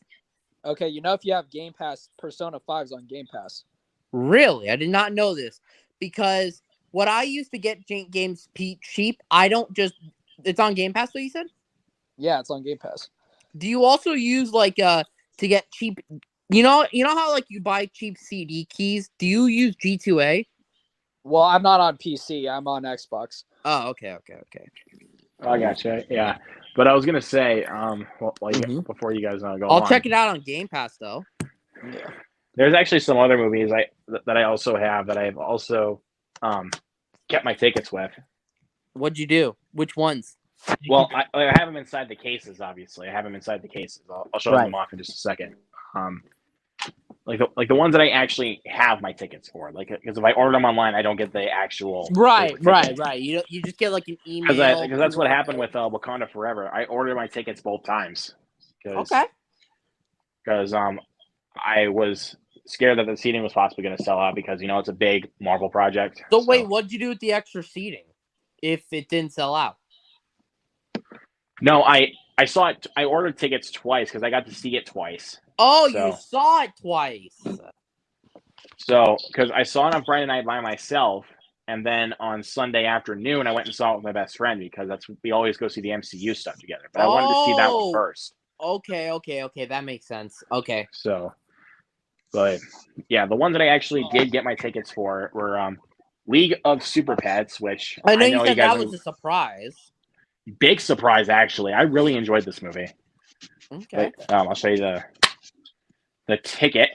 Okay, you know if you have Game Pass, Persona 5's on Game Pass. Really? I did not know this. Because what I used to get games cheap, I don't just... It's on Game Pass, what you said? Yeah, it's on Game Pass. Do you also use, like, to get cheap... You know how, like, you buy cheap CD keys? Do you use G2A? Well, I'm not on PC. I'm on Xbox. Oh, okay. I gotcha. Yeah. But I was going to say, Mhm. before you guys go I'll on, check it out on Game Pass, though. Yeah. there's actually some other movies that I also have that I've also kept my tickets with. What'd you do? Which ones? Well, I have them inside the cases, obviously. I have them inside the cases. I'll show them off in just a second. Like the ones that I actually have my tickets for. Like, because if I order them online, I don't get the actual Right. ticket. You just get like an email. Because that's what happened with Wakanda Forever. I ordered my tickets both times. Okay. Because I was scared that the seating was possibly going to sell out because it's a big Marvel project. So wait, what'd you do with the extra seating if it didn't sell out? No, I saw it. I ordered tickets twice because I got to see it twice. Oh, So- you saw it twice. So, because I saw it on Friday night by myself, and then on Sunday afternoon, I went and saw it with my best friend because we always go see the MCU stuff together. But I wanted to see that one Oh. first. Okay. That makes sense. Okay. So, but yeah, the ones that I actually did get my tickets for were League of Super Pets, which I know you said guys that was a surprise. big surprise. Actually, I really enjoyed this movie. Okay. But, I'll show you the ticket.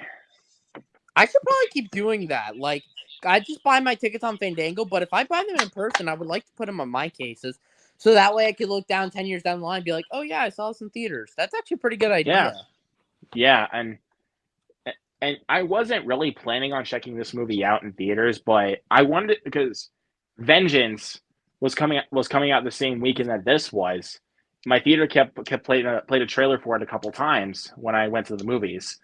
I should probably keep doing that. Like, I just buy my tickets on Fandango, but if I buy them in person, I would like to put them on my cases. So that way I could look down 10 years down the line and be like, oh, yeah, I saw this in theaters. That's actually a pretty good idea. Yeah, and I wasn't really planning on checking this movie out in theaters, but I wanted it because Vengeance was coming out the same weekend that this was. My theater kept played a trailer for it a couple times when I went to the movies,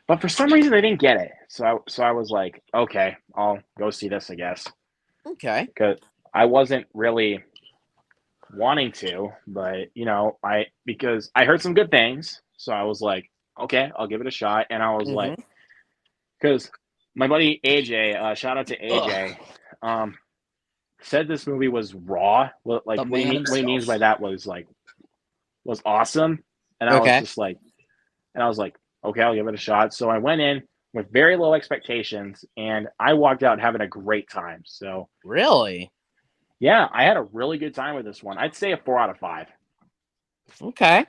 but for some reason they didn't get it. So I was like, okay, I'll go see this, I guess. Okay. Because I wasn't really wanting to, but because I heard some good things, so I was like, okay, I'll give it a shot. And I was like, because my buddy AJ, shout out to AJ, said this movie was raw. Well, like what he means by that was awesome. And I was just like, okay, I'll give it a shot. So I went in with very low expectations, and I walked out having a great time. So Really? yeah, I had a really good time with this one. I'd say a 4 out of 5. Okay.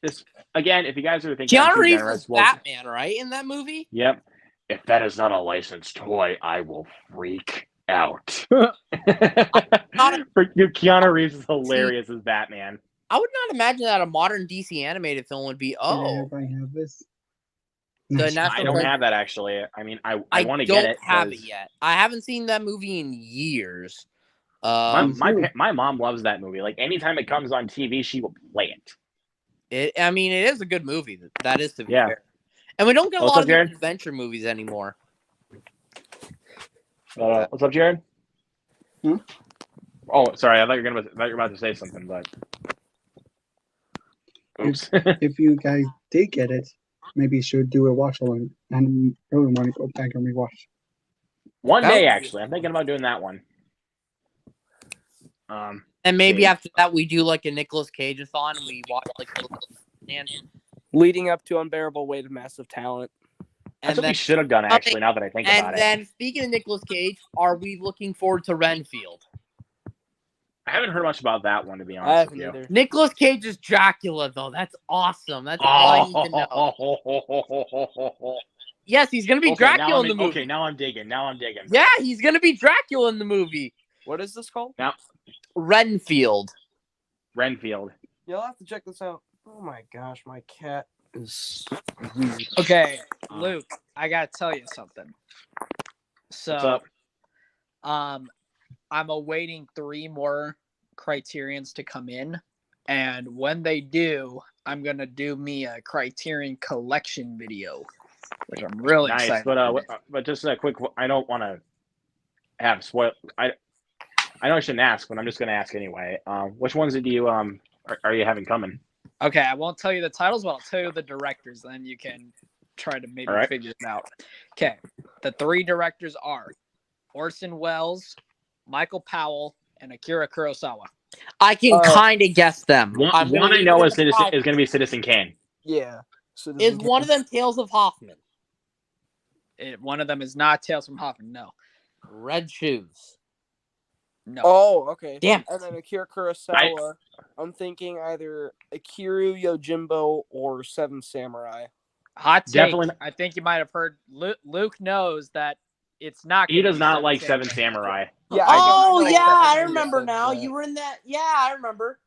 This again, if you guys are thinking Keanu I'm too Reeves generous, is well, Batman, right? In that movie? yep. If that is not a licensed toy, I will freak out. Keanu Reeves is hilarious as Batman. I would not imagine that a modern DC animated film would be, Did everybody have this? the Nice. National I don't Treasure. have that actually. I mean, I I want to don't get it. have it 'cause yet. I haven't seen that movie in years. My mom loves that movie. Like anytime it comes on TV, she will play it. It is a good movie. That is to be Yeah. fair. And we don't get a What's lot up, of Jared? adventure movies anymore. What's up, Jared? Hmm? Oh, sorry. I thought you were about to say something, but oops. If you guys did get it, maybe you should do a watch along and really want to go back and rewatch. One That day, would be actually, I'm thinking about doing that one. And maybe Yeah. after that, we do like a Nicolas Cage-a-thon and we watch like and leading up to Unbearable Weight of Massive Talent. That's what we should have done, actually, now that I think about And then, speaking of Nicolas Cage, are we looking forward to Renfield? I haven't heard much about that one, to be I honest haven't with you. either. Nicolas Cage is Dracula, though. That's awesome. That's all I need to know. Yes, he's gonna be Dracula in the movie. Okay, now I'm digging. Yeah, he's gonna be Dracula in the movie. What is this called? Renfield. Renfield. You'll have to check this out. Oh my gosh, my cat is weird. Okay, Luke, I gotta tell you something. So, What's up? I'm awaiting 3 more Criterions to come in, and when they do, I'm gonna do me a Criterion collection video, which I'm really Nice, excited. but just a quick. I don't want to have spoil. I know I shouldn't ask, but I'm just going to ask anyway. Which ones did you are you having coming? Okay, I won't tell you the titles, but I'll tell you the directors. Then you can try to maybe Alright. figure it out. Okay, the 3 directors are Orson Welles, Michael Powell, and Akira Kurosawa. I can kind of guess them. One I'm gonna I leave know it is at going five. to be Citizen Kane. Yeah. So Is one of them Tales of Hoffman? One of them is not Tales from Hoffman. No, Red Shoes. no. Oh, okay. Damn. And then Akira Kurosawa. I'm thinking either Akira Yojimbo or Seven Samurai. Hot take. Definitely- I think you might have heard. Luke knows that it's not. He gonna does be not like Seven Samurai. Yeah. Oh I yeah, I definitely remember said now. that. You were in that. Yeah, I remember.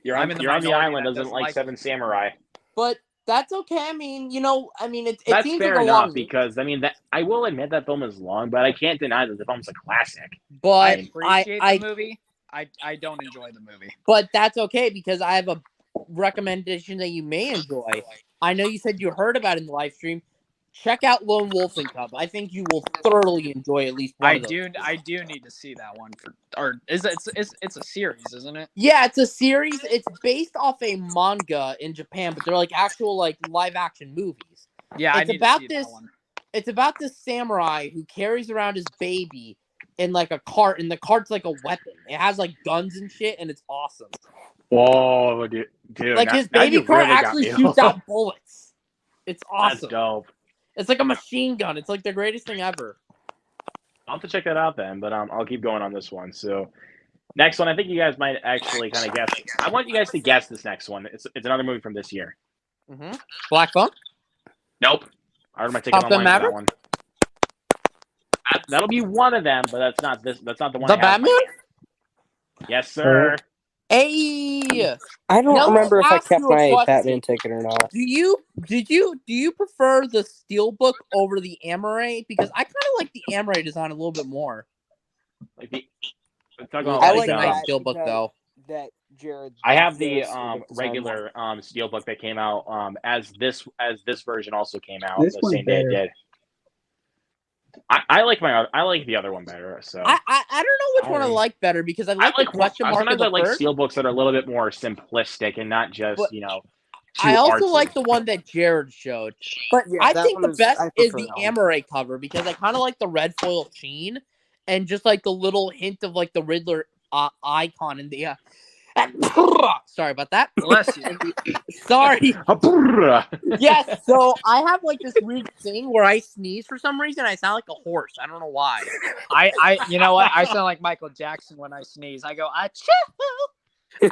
You're I'm on in the the minority island that doesn't doesn't like like Seven Samurai. But that's okay. I mean, it That's seems fair like a enough long, because that I will admit that film is long, but I can't deny that the film's a classic. but appreciate I the movie. I don't enjoy the movie. but that's okay because I have a recommendation that you may enjoy. I know you said you heard about it in the live stream. Check out Lone Wolf and Cub. I think you will thoroughly enjoy at least one of those. I do need to see that one it's a series, isn't it? Yeah, it's a series. It's based off a manga in Japan, but they're like actual like live action movies. Yeah, I It's need about to see this- that one. It's about this samurai who carries around his baby in like a cart, and the cart's like a weapon. It has like guns and shit, and it's awesome. Whoa, dude! Like his baby cart actually shoots out bullets. It's That's awesome. dope. It's like a machine gun. It's like the greatest thing ever. I'll have to check that out then, but I'll keep going on this one. So, next one, I think you guys might actually kind of guess. I want you guys to guess this next one. It's another movie from this year. Mm-hmm. Black Phone. Nope. I already might take it Top Gun online for that Maverick? one. That'll be one of them, but that's not this. That's not the one. The I have. Batman. Yes, sir. Hey, I don't Now, remember if I ask kept you a my question. Batman ticket or not. do you prefer the Steelbook over the Amaray? Because I kind of like the Amaray design a little bit more. Like the. Talk about I I like like the that Steelbook because- though. That Jared. I have the Steelbook design. regular steelbook that came out as this version also came out This the one's same day it better. did. I like the other one better. So I don't know which one I I- like better because I I like the like question mark of sometimes the I like first. steelbooks that are a little bit more simplistic and not just But too I also artsy. like the one that Jared showed. But Yeah, I that think one the is- best I is prefer the that one. Amaray cover because I kind of like the red foil sheen and just like the little hint of like the Riddler icon in the. Sorry about that. Bless you. Sorry. Brrrah. Yes. So I have like this weird thing where I sneeze for some reason. I sound like a horse. I don't know why. I you know what? I sound like Michael Jackson when I sneeze. I go, achoo,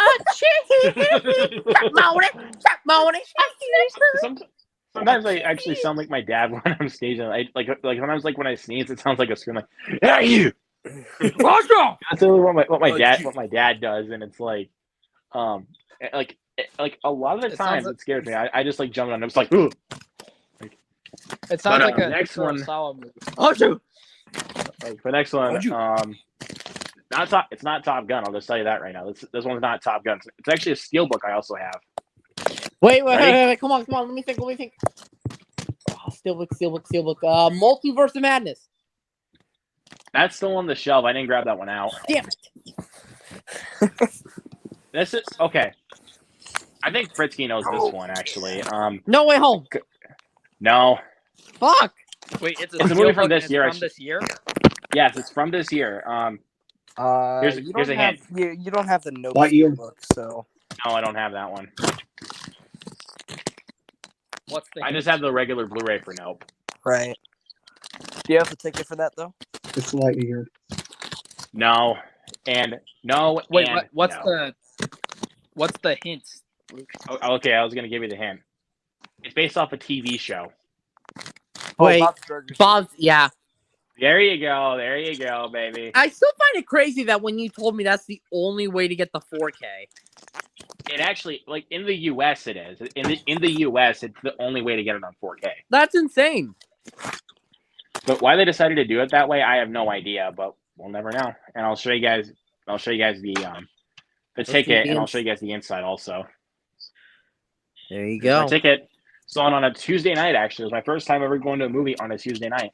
Sometimes I actually sound like my dad when I'm sneezing. I like sometimes like when I sneeze, it sounds like a scream like, "Yeah, you." That's really what my dad does, and it's like like a lot of the It sounds times like- it scares me. I just like jump on. I'm just like, "Ugh." It sounds But, like a next one- Kurosawa movie. Like the next one, it's not Top Gun. I'll just tell you that right now. This one's not Top Gun. It's actually a steelbook I also have. Wait. Ready? Come on. Let me think. Oh, Steelbook. Multiverse of Madness. That's still on the shelf. I didn't grab that one out. Damn it. This is okay. I think Fritzky knows this one actually. No Way Home. No. Fuck. Wait, it's a movie from steelbook and this it's year, From actually. this year. Yes, it's from this year. Here's You a don't have hint. you don't have the Nope What year? book, so No, I don't have that one. What's the? I just have the regular Blu-ray for Nope. Right. Do you have the ticket for that though? It's Lightyear. No, and no. Wait, and what's no. the hint? Okay, I was gonna give you the hint. It's based off a TV show. Wait, Bob's Burgers. Bob's, yeah. There you go, baby. I still find it crazy that when you told me that's the only way to get the 4K. It actually, like in the U.S., it is. In the U.S., it's the only way to get it on 4K. That's insane. But why they decided to do it that way, I have no idea. But we'll never know. And I'll show you guys. I'll show you guys the ticket, and I'll show you guys the inside also. There you My go. ticket. Saw it on a Tuesday night. Actually, it was my first time ever going to a movie on a Tuesday night.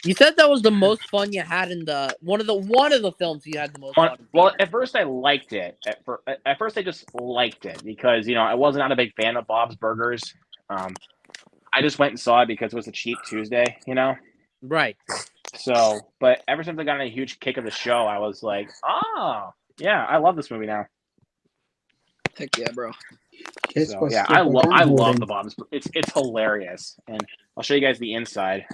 You said that was the most fun you had in the one of the films you had the most fun in. Well, at first I liked it. At first I just liked it because I was not a big fan of Bob's Burgers. I just went and saw it because it was a cheap Tuesday, Right. So, but ever since I got a huge kick of the show, I was like, oh yeah, I love this movie now. Heck yeah, bro. So, yeah, I love the Bob's. It's hilarious, and I'll show you guys the inside.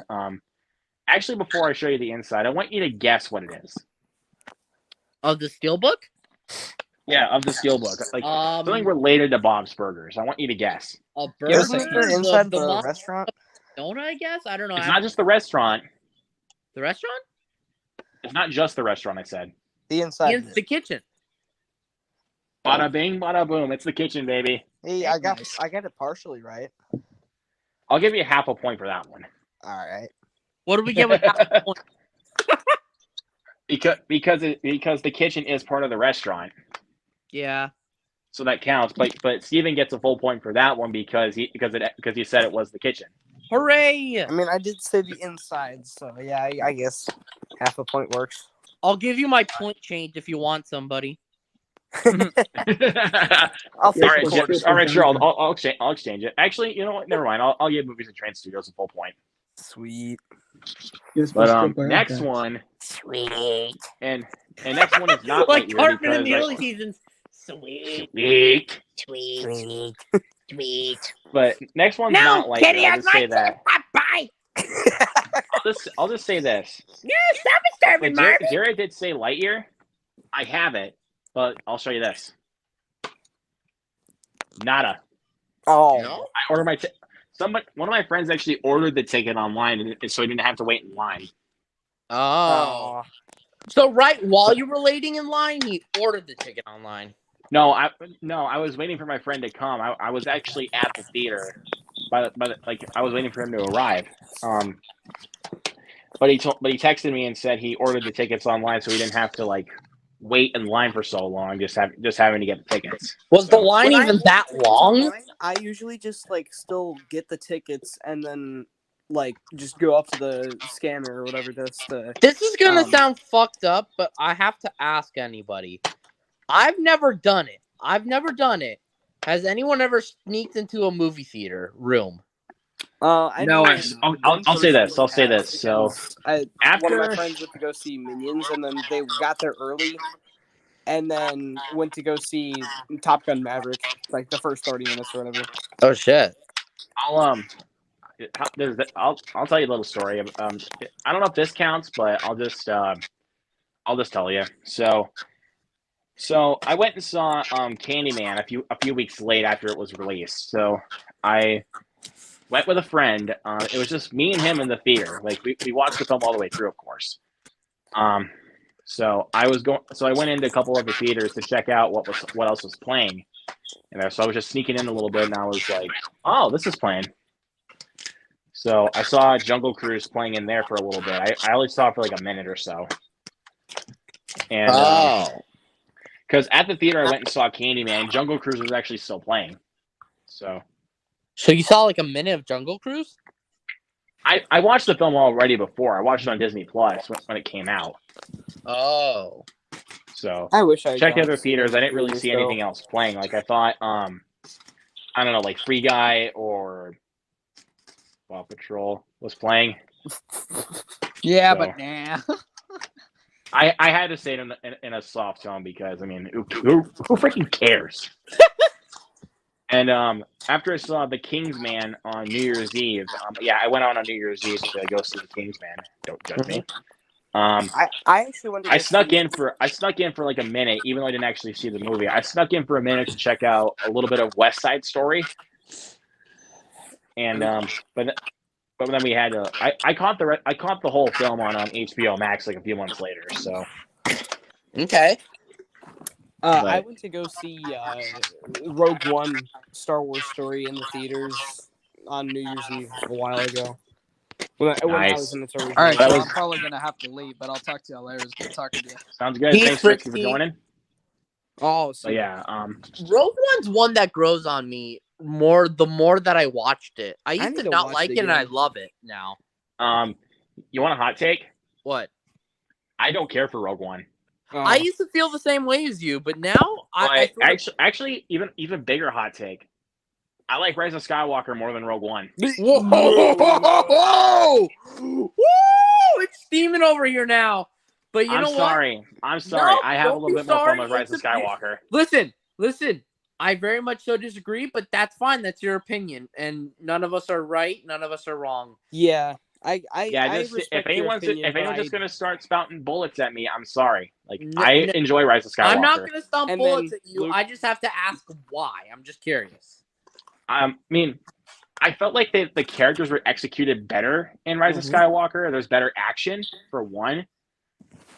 Actually, before I show you the inside, I want you to guess what it is. Of the Steelbook? Yeah, of the Steelbook, like something related to Bob's Burgers. I want you to guess. A Isn't burger. it the inside the the restaurant? Donut, I guess. I don't know. It's not just the restaurant. The restaurant. It's not just the restaurant. I said. The inside. It's the kitchen. Bada bing, bada boom. It's the kitchen, baby. Hey, I got it partially right. I'll give you half a point for that one. All right. What do we get with that point? because the kitchen is part of the restaurant, Yeah. so that counts. But Steven gets a full point for that one because you said it was the kitchen. Hooray! I mean, I did say the inside, so yeah, I guess half a point works. I'll give you my point change if you want somebody. I'll All take right, it. all right, sure. I'll exchange it. Actually, you know what? Never mind. I'll give Movies and Train Studios a full point. Sweet. Yes, But next one, Sweet. and next one is not Like Lightyear Cartman in because, the like, early seasons. Sweet. Sweet. Sweet. Sweet. But next one's not Lightyear. Kenny, I'll just say that. Bye. I'll just say this. Yeah, stop it, starving, Like, Marvin. Jared did say Lightyear. I have it, but I'll show you this. Nada. Oh. No? I ordered one of my friends actually ordered the ticket online, and so he didn't have to wait in line. Oh. So right while you were waiting in line, he ordered the ticket online. No, I was waiting for my friend to come. I was actually at the theater, I was waiting for him to arrive. But he texted me and said he ordered the tickets online, so he didn't have to wait in line for so long. Just having to get the tickets. Was the line even that long? I usually just still get the tickets and then just go up to the scanner or whatever this. This is gonna sound fucked up, but I have to ask anybody. I've never done it. Has anyone ever sneaked into a movie theater room? I'll say this. So one of my friends went to go see Minions, and then they got there early, and then went to go see Top Gun Maverick, the first 30 minutes or whatever. Oh shit! I'll tell you a little story. I don't know if this counts, but I'll just tell you. So I went and saw Candyman a few weeks late after it was released. So I went with a friend. It was just me and him in the theater. We watched the film all the way through, of course. So I went into a couple of the theaters to check out what else was playing. And so I was just sneaking in a little bit, and I was like, "Oh, this is playing." So I saw Jungle Cruise playing in there for a little bit. I only saw it for a minute or so. And because at the theater I went and saw Candyman, Jungle Cruise was actually still playing. So you saw a minute of Jungle Cruise? I watched the film already before. I watched it on Disney Plus when it came out. Oh. So I wish I checked other theaters. I didn't really see anything else playing. I thought, I don't know, Free Guy or Paw Patrol was playing. Yeah, So, but nah. I had to say it in a soft tone because, who freaking cares? And after I saw The Kingsman on New Year's Eve, I went out on New Year's Eve to go see The Kingsman. Don't judge me. I actually went to I go snuck see- in for like a minute, even though I didn't actually see the movie. I snuck in for a minute to check out a little bit of West Side Story. And but then we had to. I caught the whole film on HBO Max like a few months later. So Okay. I Right. went to go see Rogue One Star Wars story in the theaters on New Year's Eve a while ago. When I Nice. was in its original. All right, That so was- I'm probably gonna have to leave, but I'll talk to y'all later. It's good talking to you. sounds good. Peace, Thanks, Ricky, for Ricky. joining. Oh, So yeah, Rogue One's one that grows on me the more that I watched it. I used need to to not watch like it it, and I again. love it now. you want a hot take? What? I don't care for Rogue One. I used to feel the same way as you, but now I But actually, even bigger hot take. I like Rise of Skywalker more than Rogue One. Whoa! Woo! It's steaming over here now. But you I'm know what? sorry. I'm sorry. No, I have a don't little be bit more fun sorry. with Rise of It's a- Skywalker. Listen. I very much so disagree, but that's fine. That's your opinion, and none of us are right. None of us are wrong. Yeah. I Just respect if your anyone's opinion, but just gonna start spouting bullets at me, I'm sorry. Like No, I no. enjoy Rise of Skywalker. I'm not going to stomp And bullets then at you. Luke- I just have to ask why. I'm just curious. I mean, I felt like the characters were executed better in Rise of Mhm. Skywalker. There's better action for one,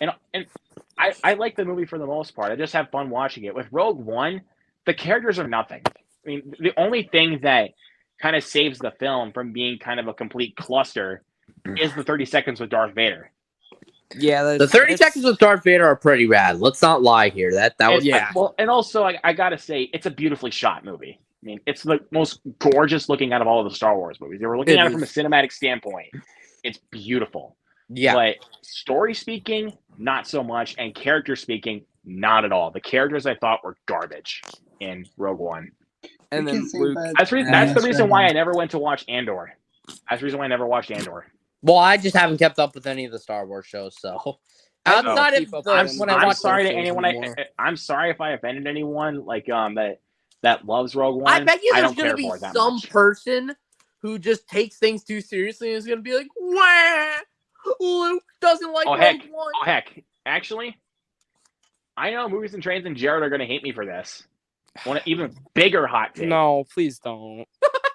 and I like the movie for the most part. I just have fun watching it. With Rogue One, the characters are nothing. I mean, the only thing that kind of saves the film from being kind of a complete cluster is the 30 seconds with Darth Vader. Yeah, The 30 seconds with Darth Vader are pretty rad. Let's not lie here. That was And also, I gotta say, it's a beautifully shot movie. I mean, it's the most gorgeous looking out of all of the Star Wars movies. They were looking It at it is. from a cinematic standpoint. It's beautiful. yeah. But story speaking, not so much, and character speaking, not at all. The characters I thought were garbage in Rogue One. and You then can say Luke. that- That's Yeah, the reason why right. I never went to watch Andor. That's the reason why I never watched Andor. Well, I just haven't kept up with any of the Star Wars shows, so outside keep of up the with when them. I I'm watched sorry to shows anyone. anymore. I'm sorry if I offended anyone like that loves Rogue One. I bet you there's don't going to care be for it that some much. person who just takes things too seriously and is going to be like, "Wah, Luke doesn't like Oh, Rogue heck. One." Oh heck! Actually, I know Movies and Trains and Jared are going to hate me for this. One even bigger hot take. No, please don't.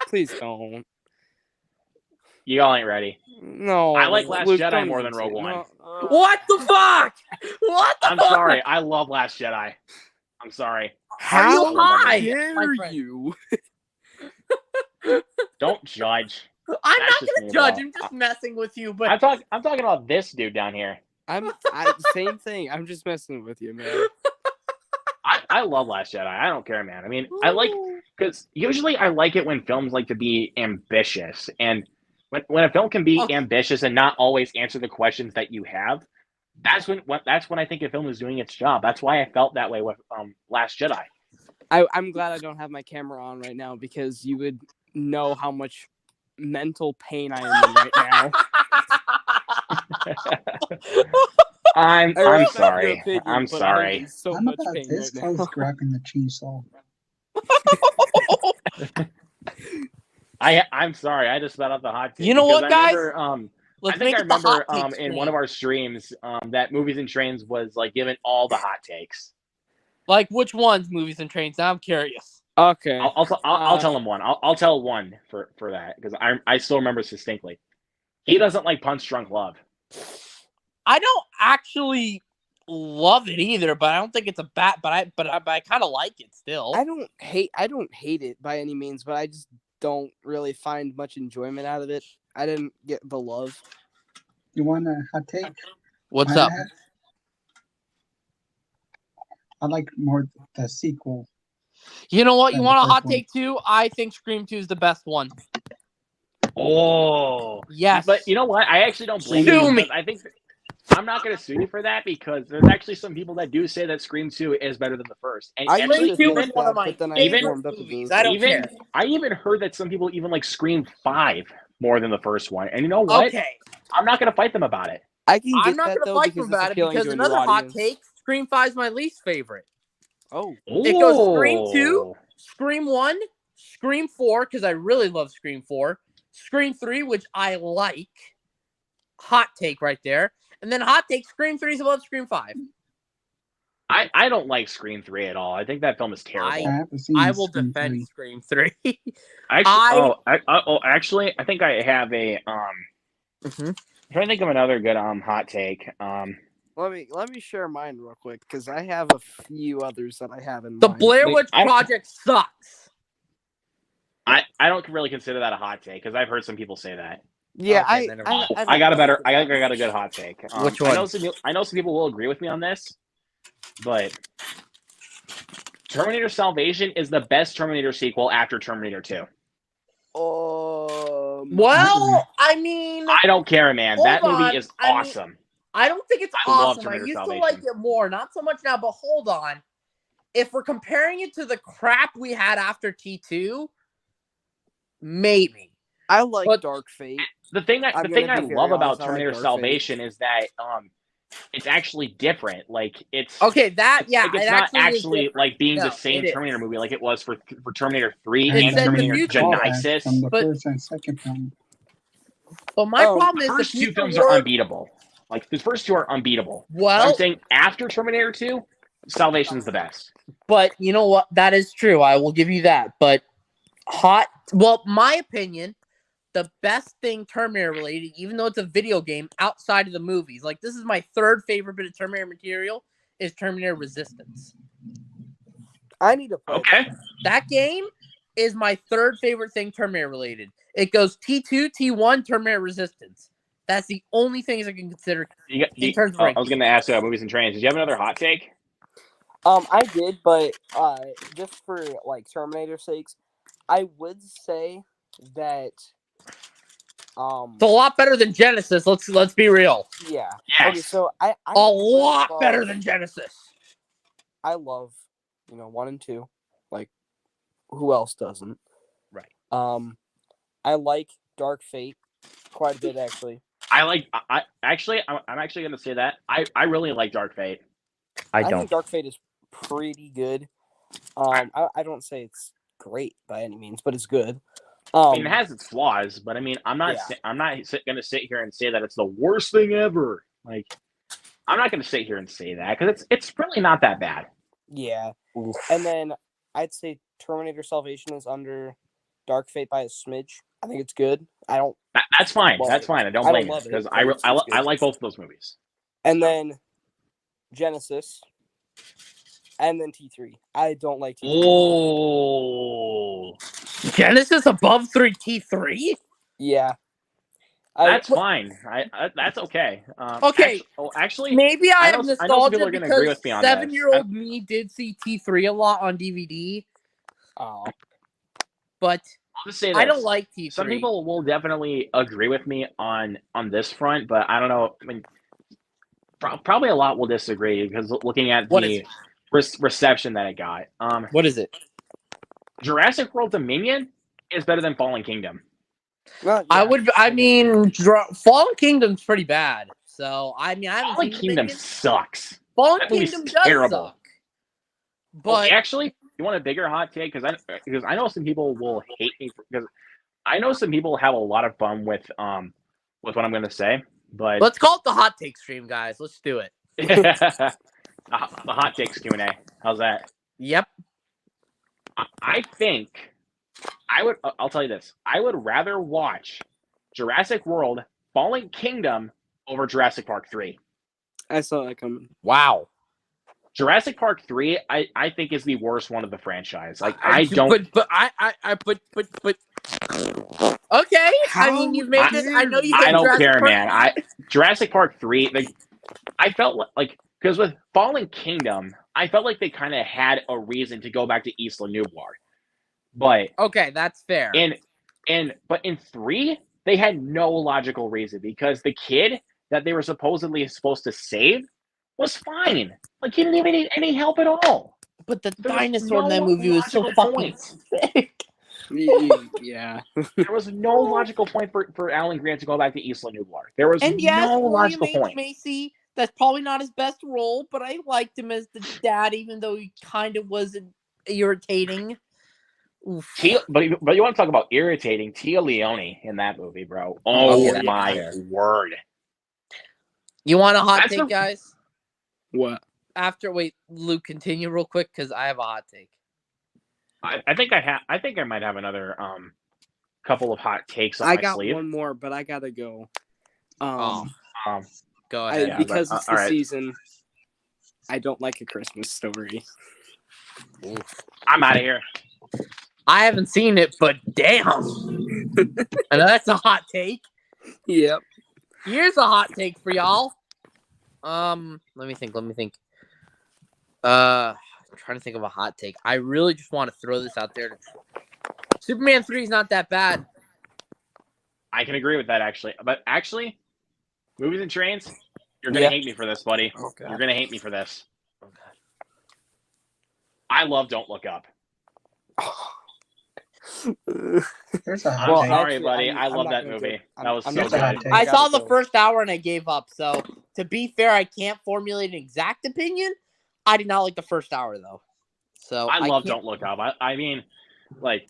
Please don't. You all ain't ready. No. I like Last Luke, Jedi don't more even than Rogue say- One. no. What the fuck? What the I'm fuck? sorry. I love Last Jedi. I'm sorry. Are you How high, dare my friend? you? Don't judge. I'm That's not just going me, to judge. though. I'm just messing with you, but I'm talking about this dude down here. Same thing. I'm just messing with you, man. I love Last Jedi. I don't care, man. I mean, I like because usually I like it when films like to be ambitious, and when a film can be Okay. ambitious and not always answer the questions that you have, that's when I think a film is doing its job. That's why I felt that way with Last Jedi. I'm glad I don't have my camera on right now because you would know how much mental pain I am in right now. I'm I respect your sorry. opinion, I'm but sorry. I'm in so I'm much about pain this right close now. grabbing the chainsaw. I'm sorry. I just let out the hot take. You know because what, I guys? remember, Let's I think make I it the hot remember take in stream. one of our streams that Movies and Trains was like giving all the hot takes. Like which ones, Movies and Trains? Now I'm curious. Okay. I'll tell him one. I'll tell one for that because I still remember this distinctly. He doesn't like Punch Drunk Love. I don't actually love it either, but I don't think it's a bat. But I kind of like it still. I don't hate it by any means, but I just don't really find much enjoyment out of it. I didn't get the love. You want a hot take? What's I up? have- I like more the sequel. You know what? You And want the a hot first one. take too? I think Scream 2 is the best one. Oh, Yes. but you know what? I actually don't blame Sue you. me. because I think I'm not going to sue you for that because there's actually some people that do say that Scream 2 is better than the first. And I actually, used to Scream 2 think is one of that, my but then I even- warmed up movies. to I don't even care. I even heard that some people even like Scream 5 more than the first one. And you know what? Okay. I'm not going to fight them about it. I can get I'm not that going to though fight because them it's about it appealing because to a new another hot audience. take, Scream 5 is my least favorite. Oh, It goes Scream 2, Scream 1, Scream 4, because I really love Scream 4. Scream 3, which I like. Hot take right there. And then hot take, Scream 3 is above Scream 5. I don't like Scream 3 at all. I think that film is terrible. I haven't seen I will Scream defend 3. Scream 3. Actually, I think I have a Mhm. I'm trying to think of another good hot take. Let me share mine real quick because I have a few others that I have in The mind. Blair Witch I- Project sucks. I don't really consider that a hot take because I've heard some people say that. Yeah, Okay, then never mind. I got a better. I got a good hot take. Which I know one? some people will agree with me on this, but Terminator Salvation is the best Terminator sequel after Terminator 2. Well, I mean, I don't care, man. Hold That movie on. is I mean, awesome. I don't think it's I love awesome. I Terminator used to Salvation. like it more. Not so much now, but hold on. If we're comparing it to the crap we had after T2, maybe. I like But- Dark Fate. The thing I I'm gonna be very love about honest, I like Terminator Dark Fate. Salvation is that it's actually different. Like it's Okay, that yeah, like, it's it not actually is actually different. like being No, the same it is. Terminator movie like it was for Terminator 3 It and said the Terminator future. Genisys. From the But- first and second film. But my Oh, problem is The first the two future films are world- unbeatable. Like the first two are unbeatable. But Well, I'm saying after Terminator 2, Salvation's the best. but you know what? That is true. I will give you that. But my opinion, the best thing Terminator related, even though it's a video game outside of the movies, like this is my third favorite bit of Terminator material, is Terminator Resistance. I need to play Okay. That game is my third favorite thing Terminator related. It goes T2, T1, Terminator Resistance. That's the only things I can consider. In terms of I ranking. was going to ask you about movies and trains. Did you have another hot take? I did, but just for like Terminator sakes, I would say that It's a lot better than Genesis. Let's be real. yeah. Yes. Okay, so I A lot love- better than Genesis. I love 1 and 2. Like who else doesn't? Right. I like Dark Fate quite a bit actually. I'm actually going to say that. I really like Dark Fate. I think Dark Fate is pretty good. I don't say it's great by any means, but it's good. I mean, it has its flaws, but I mean, I'm not Yeah. going to sit here and say that it's the worst thing ever. Like, I'm not going to sit here and say that because it's really not that bad. Yeah. And then I'd say Terminator Salvation is under Dark Fate by a smidge. I think it's good. That's fine. Love That's it. fine. I don't I don't blame love it it, because but I it's good. like both of those movies. And then Genesis. And then T3. I don't like T3. Oh, Genesis above 3T3? Yeah. that's fine. That's okay. Okay. Actually, Maybe I I have know some nostalgia people are gonna agree because with me on this. 7-year-old me did see T3 a lot on DVD, Oh. but I'll just say this. I don't like T3. Some people will definitely agree with me on this front, but I don't know. I mean, probably a lot will disagree because looking at What is the reception that it got. What is it? Jurassic World Dominion is better than Fallen Kingdom. Well, I yeah. would. I mean, Fallen Kingdom's pretty bad. So I mean, I haven't Fallen seen Kingdom Dominion. sucks. Fallen that movie's Kingdom does terrible. suck. But Okay, actually, you want a bigger hot take? Because I know some people will hate me because I know some people have a lot of fun with what I'm going to say, but let's call it the hot take stream, guys. Let's do it. the hot takes Q&A. How's that? Yep. I think I'll tell you this. I would rather watch Jurassic World Fallen Kingdom over Jurassic Park 3. I saw that coming. Wow. Jurassic Park 3, I think is the worst one of the franchise. Like I don't. But okay. I mean, you've made this. I know you. I said don't Jurassic care, Park- man. Jurassic Park 3. I felt like because with Fallen Kingdom, I felt like they kind of had a reason to go back to Isla Nublar, but Okay, that's fair. but in 3, they had no logical reason because the kid that they were supposedly supposed to save was fine. Like he didn't even need any help at all. But the There was dinosaur in that no movie was so logical fucking point. sick. Yeah. There was no logical point for Alan Grant to go back to Isla Nublar. There was And yes, no William logical H. point. Macy, that's probably not his best role, but I liked him as the dad, even though he kind of was irritating. Oof. But you want to talk about irritating Tia Leone in that movie, bro? Oh, Oh yeah, my yeah. word! You want a hot That's take, a- guys? What? Wait, Luke, continue real quick because I have a hot take. I think I might have another couple of hot takes up I my got sleeve. one more, but I gotta go. Oh, Um, go ahead. Yeah, Because but, it's the all right. season. I don't like A Christmas Story. I'm out of here. I haven't seen it, but damn. I know that's a hot take. Yep. Here's a hot take for y'all. Let me think. I'm trying to think of a hot take. I really just want to throw this out there. Superman 3 is not that bad. I can agree with that actually. But actually, movies and trains, you're gonna Yeah. hate me for this, buddy. Oh, God. You're gonna hate me for this. Oh, God. I love Don't Look Up. There's a hot I'm take. sorry, actually, buddy. I'm I love not that gonna movie. go- That was I'm so just a hot good. take. I saw gotta the go. first hour and I gave up. So to be fair, I can't formulate an exact opinion. I did not like the first hour though. So I love can't- Don't Look Up. I mean, like,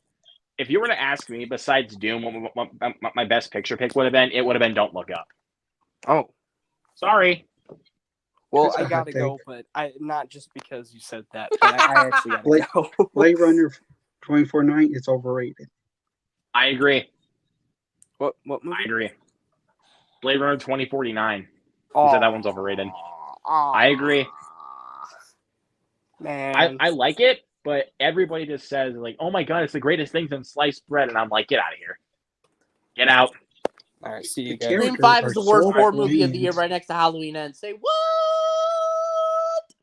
if you were to ask me, besides Doom, what my best picture pick would have been, it would have been Don't Look Up. Oh. Sorry. Well, That's a I hot gotta take. go, but not just because you said that. But I actually gotta Blade, go. Blade Runner 2049 is overrated. I agree. What movie? I agree. Blade Runner 2049. He Oh. said that one's overrated. Oh. I agree. Man. I like it, but everybody just says, like, oh my God, it's the greatest thing since sliced bread. And I'm like, get out of here. Get out. All right, see you The guys. character- Scream 5 is the worst so horror movie of the year bland. right next to Halloween Ends. Say what?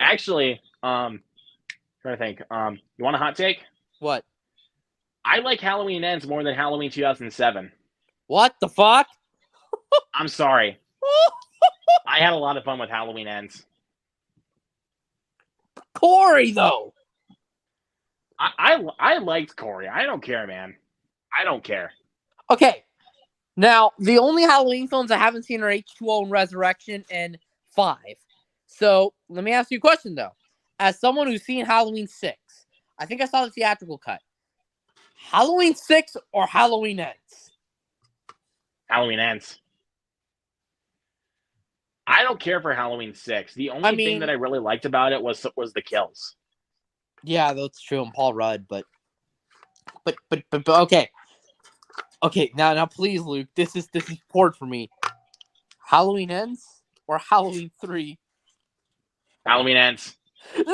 Actually, trying to think. You want a hot take? What? I like Halloween Ends more than Halloween 2007. What the fuck? I'm sorry. I had a lot of fun with Halloween Ends. Corey though. I liked Corey. I don't care, man. I don't care. Okay. Now, the only Halloween films I haven't seen are H2O and Resurrection and 5. So, let me ask you a question, though. As someone who's seen Halloween 6, I think I saw the theatrical cut. Halloween 6 or Halloween Ends? Halloween Ends. I don't care for Halloween 6. The only thing that I really liked about it was the kills. Yeah, that's true. And Paul Rudd, but okay. Okay, now please, Luke, this is important for me. Halloween Ends or Halloween 3? Halloween Ends. No!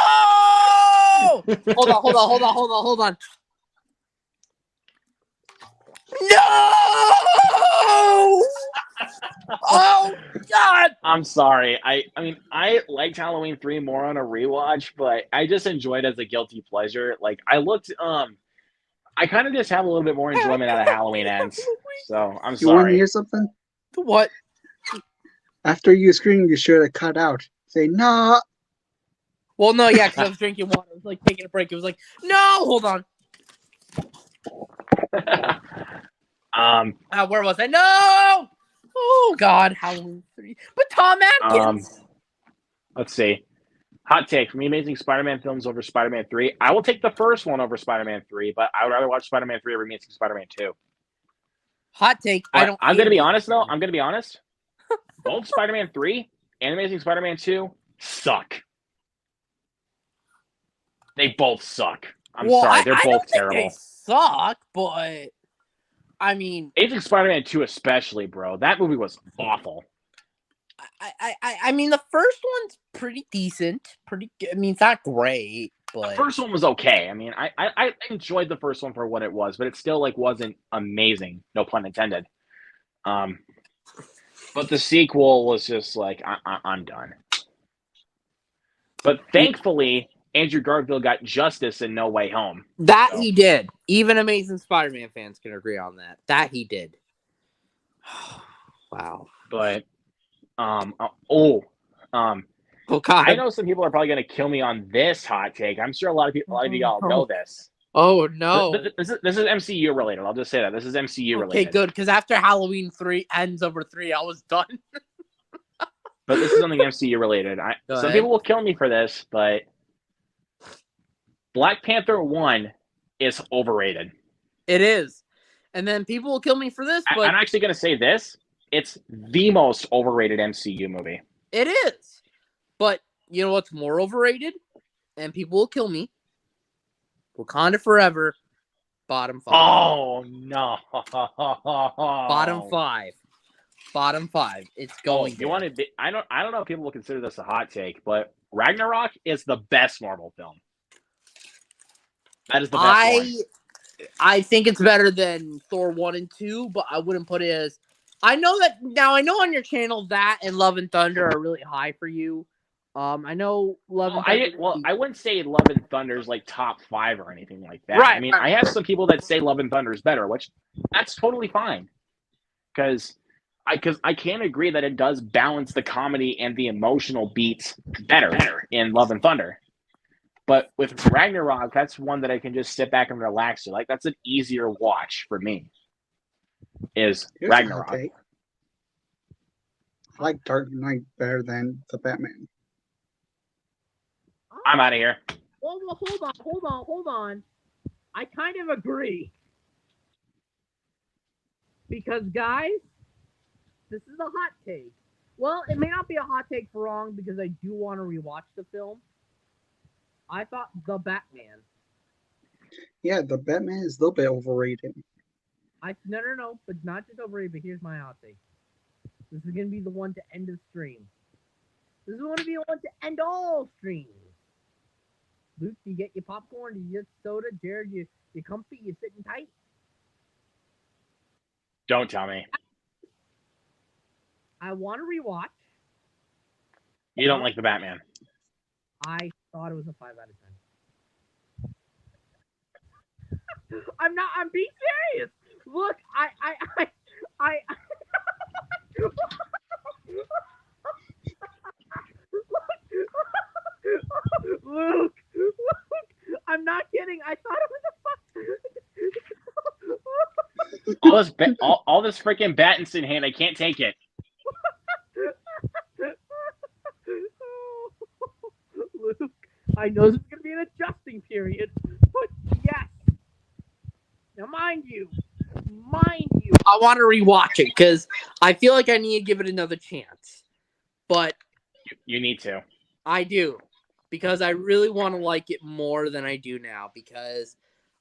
Oh! Hold on. No! Oh God! I'm sorry. I mean, I liked Halloween 3 more on a rewatch, but I just enjoyed it as a guilty pleasure. Like, I kind of just have a little bit more enjoyment out of Halloween Ends. So, I'm You want to sorry. hear something? What? After you scream, you should have cut out. Say, no. Well, no, yeah, because I was drinking water. I was like taking a break. It was like, no, hold on. Where was I? No! Oh God, Halloween 3. But Tom Atkins. Let's see. Hot take from the Amazing Spider-Man films over Spider-Man 3. I will take the first one over Spider-Man 3, but I would rather watch Spider-Man 3 over Amazing Spider-Man 2. Hot take. But I'm going to be honest, though. I'm going to be honest. Both Spider-Man 3 and Amazing Spider-Man 2 suck. They both suck. I'm sorry. They're both terrible. They suck, but I mean, Amazing Spider-Man 2 especially, bro. That movie was awful. I mean, the first one's pretty decent. Pretty good. I mean, it's not great, but The first one was okay. I mean, I enjoyed the first one for what it was, but it still wasn't amazing. No pun intended. But the sequel was just I'm done. But thankfully, Andrew Garfield got justice in No Way Home. that So. he did. Even Amazing Spider-Man fans can agree on that. That he did. Wow. But Oh God. I know some people are probably going to kill me on this hot take. I'm sure a lot of you all know this. Oh no. This is MCU related. I'll just say that this is MCU related. Okay, good. Because after Halloween 3 ends over 3, I was done. But this is something MCU related. Go Some ahead. people will kill me for this, but Black Panther 1 is overrated. It is. And then people will kill me for this, but I'm actually going to say this. It's the most overrated MCU movie. it is. But you know what's more overrated? And people will kill me. Wakanda Forever, bottom 5. Oh, no. Bottom 5. Bottom 5. It's going. You want to be, I don't know if people will consider this a hot take, but Ragnarok is the best Marvel film. That is the best one. I think it's better than Thor 1 and 2, but I wouldn't put it as. I know on your channel that and Love and Thunder are really high for you. I know Love and Thunder. I wouldn't say Love and Thunder is like top 5 or anything like that. Right, I mean, right. I have some people that say Love and Thunder is better, which that's totally fine. Because I can agree that it does balance the comedy and the emotional beats better in Love and Thunder. But with Ragnarok, that's one that I can just sit back and relax to. Like, that's an easier watch for me. Is Here's Ragnarok. a hot take. I like Dark Knight better than the Batman. I'm out of here. Well, hold on. I kind of agree. Because, guys, this is a hot take. Well, it may not be a hot take for long because I do want to rewatch the film. I thought The Batman. Yeah, the Batman is a little bit overrated. No, but not just overrated, but here's my hot take. This is going to be the one to end the stream. This is going to be the one to end all streams. Luke, you get your popcorn? Do you get soda? Jared, you comfy? You sitting tight? Don't tell me. I want to rewatch. You don't like the Batman. I thought it was a 5 out of 10. I'm being serious. Look, I Luke, I'm not kidding. I thought it was a 5. All this freaking Battinson hand, I can't take it. Luke, I know this is going to be an adjusting period, but yes. Now, mind you, I want to rewatch it because I feel like I need to give it another chance. But you need to. I do, because I really want to like it more than I do now because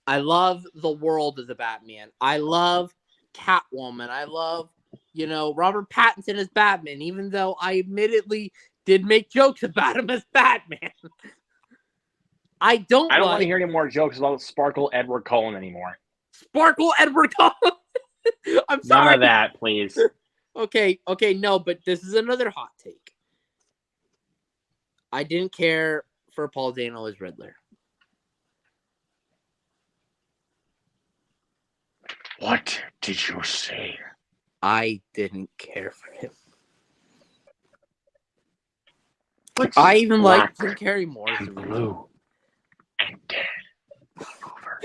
I love the world of the Batman. I love Catwoman. I love, Robert Pattinson as Batman, even though I admittedly did make jokes about him as Batman. I don't want to hear any more jokes about Sparkle Edward Cullen anymore. Sparkle Edward Cullen. I'm sorry. None of that, please. Okay, no, but this is another hot take. I didn't care for Paul Dano as Riddler. What did you say? I didn't care for him. I even liked Jim Carrey more. And blue and dead. Over.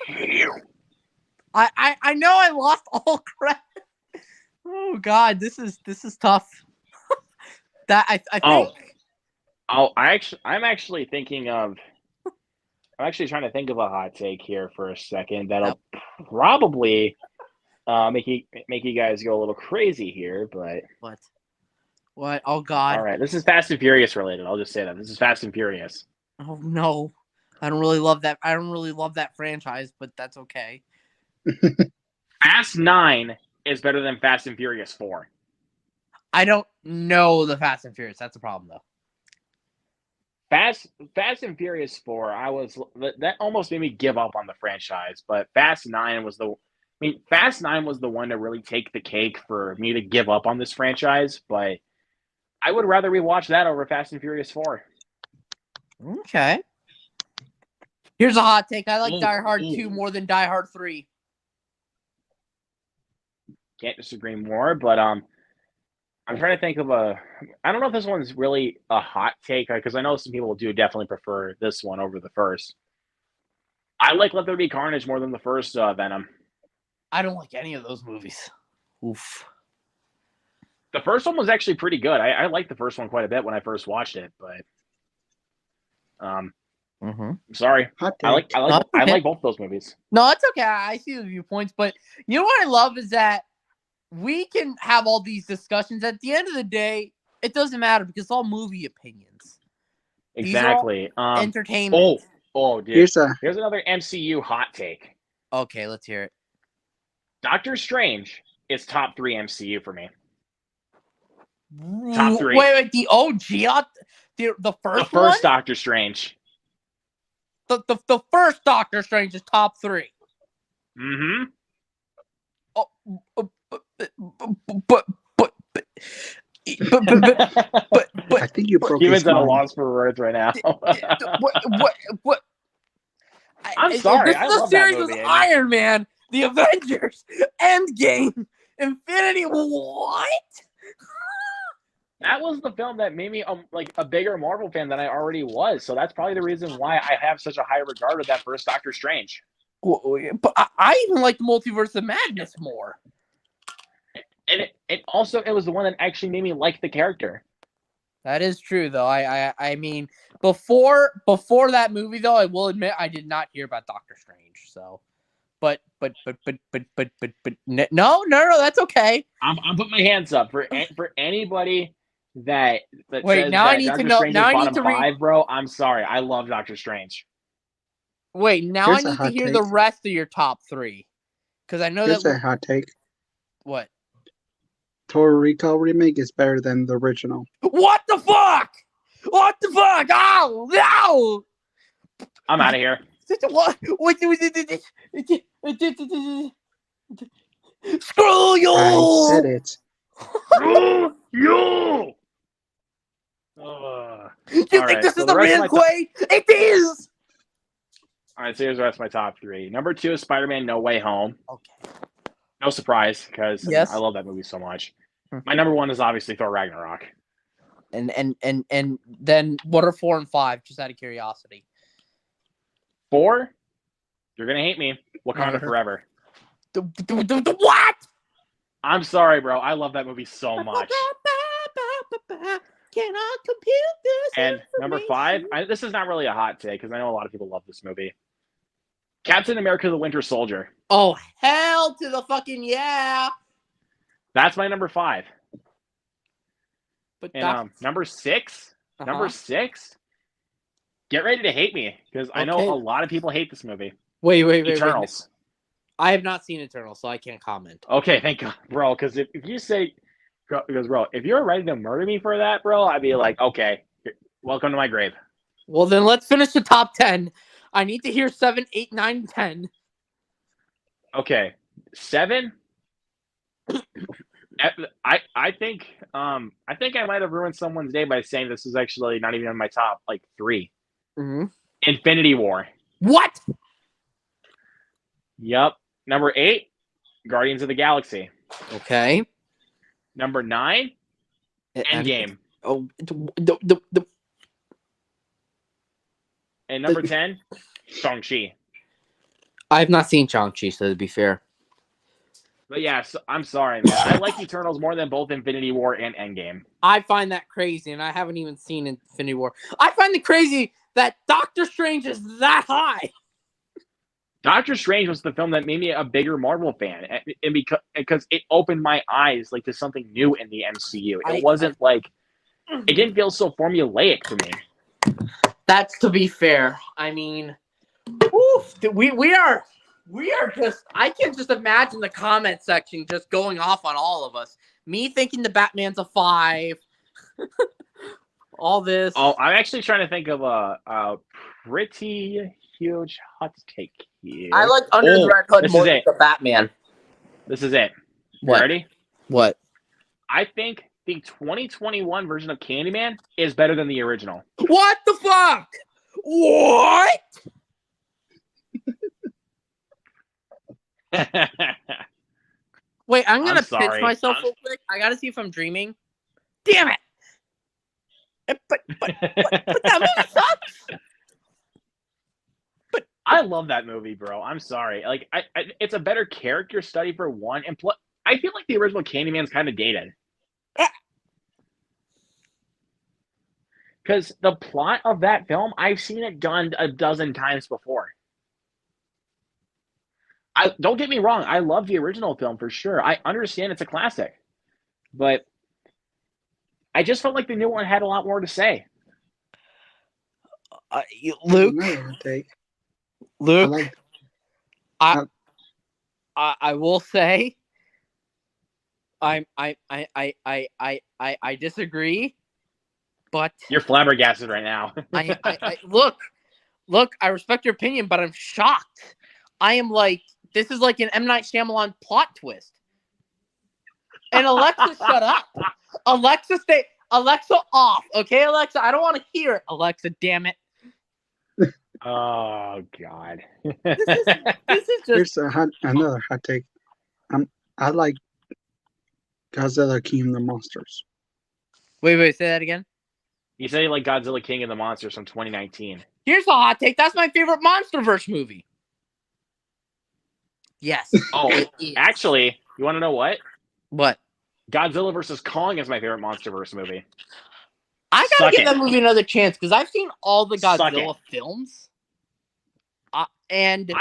You. I know I lost all credit. Oh God, this is tough. I think. I'm actually trying to think of a hot take here for a second that'll probably make you guys go a little crazy here, but what? Oh God! All right, this is Fast and Furious related. I'll just say that this is Fast and Furious. Oh no, I don't really love that. I don't really love that franchise, but that's okay. Fast 9 is better than Fast and Furious 4. I don't know the Fast and Furious. That's a problem, though. Fast and Furious 4, that almost made me give up on the franchise. But Fast 9 was the one to really take the cake for me to give up on this franchise. But I would rather rewatch that over Fast and Furious 4. Okay. Here's a hot take. I like Die Hard 2 more than Die Hard 3. Can't disagree more, but I'm trying to think of I don't know if this one's really a hot take because I know some people do definitely prefer this one over the first. I like Let There Be Carnage more than the first Venom. I don't like any of those movies. Oof. The first one was actually pretty good. I liked the first one quite a bit when I first watched it, but Mm-hmm. I'm sorry. Hot I like take. I like both those movies. No, it's okay. I see the viewpoints, but you know what I love is that we can have all these discussions. At the end of the day, it doesn't matter because it's all movie opinions. These are all Exactly. entertainment. Dude. Here's Here's another MCU hot take. Okay, let's hear it. Doctor Strange is top 3 MCU for me. Top 3. Wait, the OG, the first The one? first Doctor Strange. The first Doctor Strange is top 3. Mm-hmm. But I think you broke Kevin's his at a mind. loss for words right now. what? I'm sorry, This I is the love that series movie. with Iron Man, The Avengers, Endgame, Infinity. What? That was the film that made me like a bigger Marvel fan than I already was. So that's probably the reason why I have such a high regard of that first Doctor Strange. But I even like the Multiverse of Madness more. And it was the one that actually made me like the character. That is true, though. I mean, before that movie, though, I will admit I did not hear about Doctor Strange. So, but no, that's okay. I'm putting my hands up for anybody that Wait, says now that I need to Doctor know- Strange now is I need bottom to read- 5, bro. I'm sorry, I love Doctor Strange. Wait, now Here's a I need to hot hear take. the rest of your top 3 because I know Here's that a hot take. what? Total Recall remake is better than the original. What the fuck? What the fuck? Oh no! I'm out of here. What? Screw you! I said it. You. You All think right, this so is the the rest of real my Quaid? It is. All right, so here's the rest of my top 3. Number 2 is Spider-Man: No Way Home. Okay. No surprise, because Yes. I love that movie so much. My number 1 is obviously Thor: Ragnarok. And then what are 4 and 5? Just out of curiosity. 4, you're gonna hate me. Wakanda Forever. The what? I'm sorry, bro. I love that movie so much. Cannot compute this. And number 5, information. this is not really a hot take because I know a lot of people love this movie. Captain America: The Winter Soldier. Oh, hell to the fucking yeah! That's my number 5. But And number 6. Uh-huh. Number 6. Get ready to hate me because I know Okay. a lot of people hate this movie. Wait. Eternals. I have not seen Eternals, so I can't comment. Okay, thank God, bro. Because if you say, because bro, if you're ready to murder me for that, bro, I'd be like, okay, welcome to my grave. Well, then let's finish the top 10. I need to hear 7, 8, 9, 10. Okay, 7. I think I might have ruined someone's day by saying this is actually not even in my top 3. Mm-hmm. Infinity War. What? Yep. Number 8, Guardians of the Galaxy. Okay. Number 9, Endgame. Oh, And number 10, Shang-Chi. I have not seen Shang-Chi, so to be fair. But yeah, so, I'm sorry, man. I like Eternals more than both Infinity War and Endgame. I find that crazy, and I haven't even seen Infinity War. I find it crazy that Doctor Strange is that high. Doctor Strange was the film that made me a bigger Marvel fan, and because it opened my eyes to something new in the MCU. It wasn't it didn't feel so formulaic to me. That's to be fair. I mean, oof, we are just. I can just imagine the comment section just going off on all of us. Me thinking the Batman's a 5. All this. Oh, I'm actually trying to think of a pretty huge hot take here. I like Under the Red Hood this more is than it. the Batman. This is it. You What? ready? What? I think the 2021 version of Candyman is better than the original. What the fuck? What? Wait, I'm gonna pinch sorry. myself real quick. I gotta see if I'm dreaming. Damn it! But that movie sucks. I love that movie, bro. I'm sorry. It's a better character study for one, and I feel like the original Candyman's kind of dated. Because the plot of that film, I've seen it done a dozen times before. Don't get me wrong, I love the original film for sure. I understand it's a classic, but I just felt like the new one had a lot more to say. Luke, Another take. I Luke, like. I will say, I disagree, but You're flabbergasted right now. look, I respect your opinion, but I'm shocked. I am like, this is like an M. Night Shyamalan plot twist. And Alexa, shut up. Alexa off. Okay, Alexa, I don't want to hear it. Alexa, damn it. Oh God. This is just Here's another hot take. I like Godzilla King of the Monsters. wait, say that again. You say you like Godzilla King of the Monsters from 2019. Here's a hot take. That's my favorite MonsterVerse movie. Yes. Oh, it is. actually, you want to know what? What? Godzilla vs. Kong is my favorite MonsterVerse movie. I gotta Suck give it. that movie another chance because I've seen all the Suck Godzilla films. And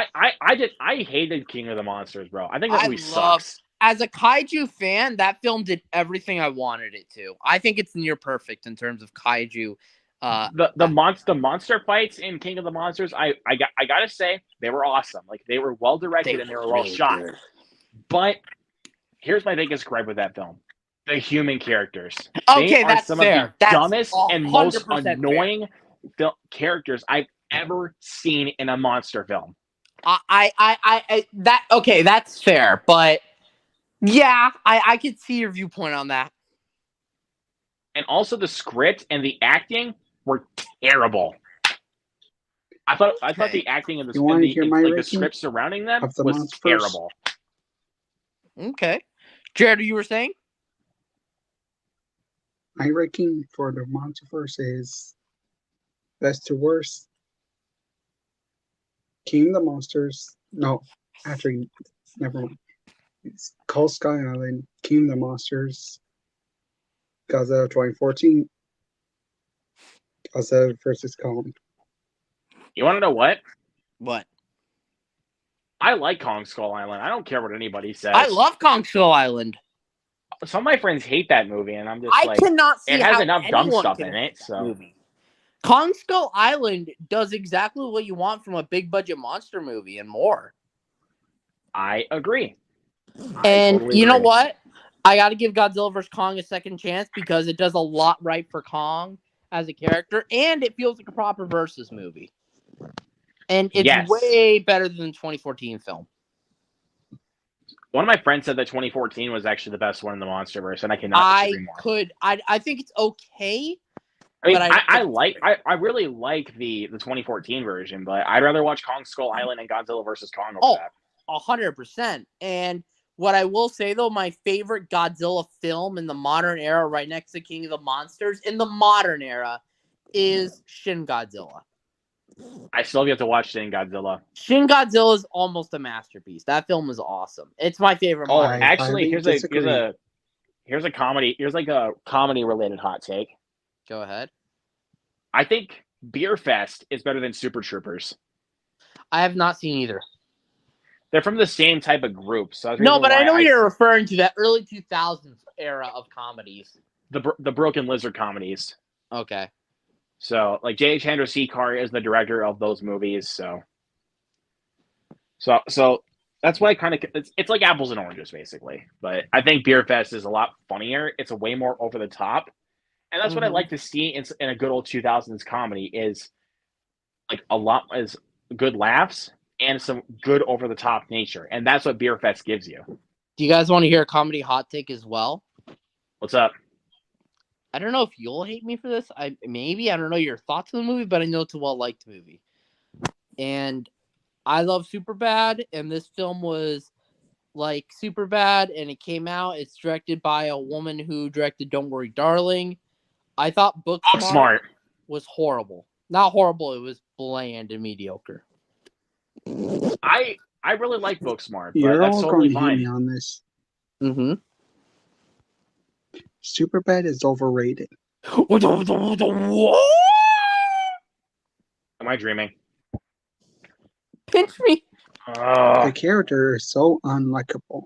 I hated King of the Monsters, bro. I think that movie sucks. as a kaiju fan, that film did everything I wanted it to. I think it's near perfect in terms of kaiju. The monster fights in King of the Monsters, I gotta say, they were awesome. Like, they were well directed and they were well shot. Good. But here's my biggest gripe with that film: the human characters. Okay, They are that's some fair. of the That's dumbest and most 100% fair. annoying characters I've ever seen in a monster film. That's fair, but yeah, I could see your viewpoint on that. And also, the script and the acting were terrible. I thought the acting and the, You wanna and the, hear and, my like, the ranking script surrounding them of the was monsters? terrible. Okay, Jared, you were saying? My ranking for the MonsterVerse is best to worst. King of the Monsters. No, actually, never mind. It's Cold Sky Island, King of the Monsters, Godzilla 2014, Godzilla vs. Kong. You want to know what? What? I like Kong Skull Island. I don't care what anybody says. I love Kong Skull Island. Some of my friends hate that movie, and I'm just I like, cannot see it has how enough dumb anyone stuff can in it. hate that So movie. Kong Skull Island does exactly what you want from a big budget monster movie and more. I agree. I And totally you know agree. what? I got to give Godzilla vs. Kong a second chance because it does a lot right for Kong as a character, and it feels like a proper versus movie. And it's Yes. way better than the 2014 film. One of my friends said that 2014 was actually the best one in the MonsterVerse, and I cannot disagree more. I think it's okay. I mean, but I really like the 2014 version, but I'd rather watch Kong Skull Island and Godzilla vs. Kong over that. 100%. And what I will say, though, my favorite Godzilla film in the modern era, right next to King of the Monsters, in the modern era, is Shin Godzilla. I still have to watch Shin Godzilla. Shin Godzilla is almost a masterpiece. That film is awesome. It's my favorite. Oh, modern actually, highly here's a comedy. Here's like a comedy related hot take. Go ahead. I think Beer Fest is better than Super Troopers. I have not seen either. They're from the same type of group. So No, but I know you're referring to that early 2000s era of comedies. the Broken Lizard comedies. Okay. So, like, J.H. Chandrasekhar is the director of those movies. So that's why it's like apples and oranges, basically. But I think Beer Fest is a lot funnier. It's a way more over the top, and that's what I like to see in a good old 2000s comedy is like a lot is good laughs and some good over the top nature, and that's what Beer Fest gives you. Do you guys want to hear a comedy hot take as well? What's up? I don't know if you'll hate me for this. I don't know your thoughts on the movie, but I know it's a well-liked movie. And I love Superbad, and this film was like Superbad, and it came out. It's directed by a woman who directed Don't Worry, Darling. I thought Booksmart was horrible. Not horrible, it was bland and mediocre. I really like Booksmart, but You're that's all totally going to hear me fine. on this. Mm-hmm. Superbad is overrated. What? Am I dreaming? Pinch me. The character is so unlikable.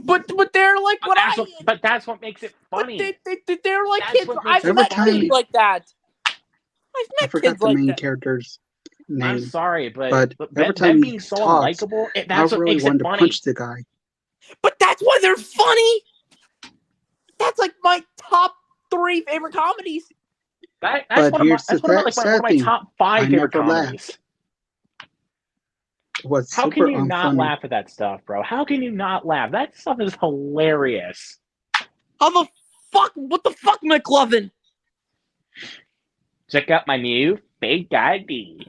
But they're like what I am. But that's what makes it But funny. they're like That's kids. what makes I've it met funny. kids like that. I've I met forgot kids the like main that. character's I'm name. sorry, but every them time he being so talks, unlikable, I that's what really makes wanted it to funny. punch the guy. But that's why they're funny. That's like my top 3 favorite comedies. That's But one of my, here's the that's one of, like, one of my sad top 5 I favorite never laughed. comedies. What's How super can you not unfunny. laugh at that stuff, bro? How can you not laugh? That stuff is hilarious. How the fuck? What the fuck, McLovin? Check out my new fake ID.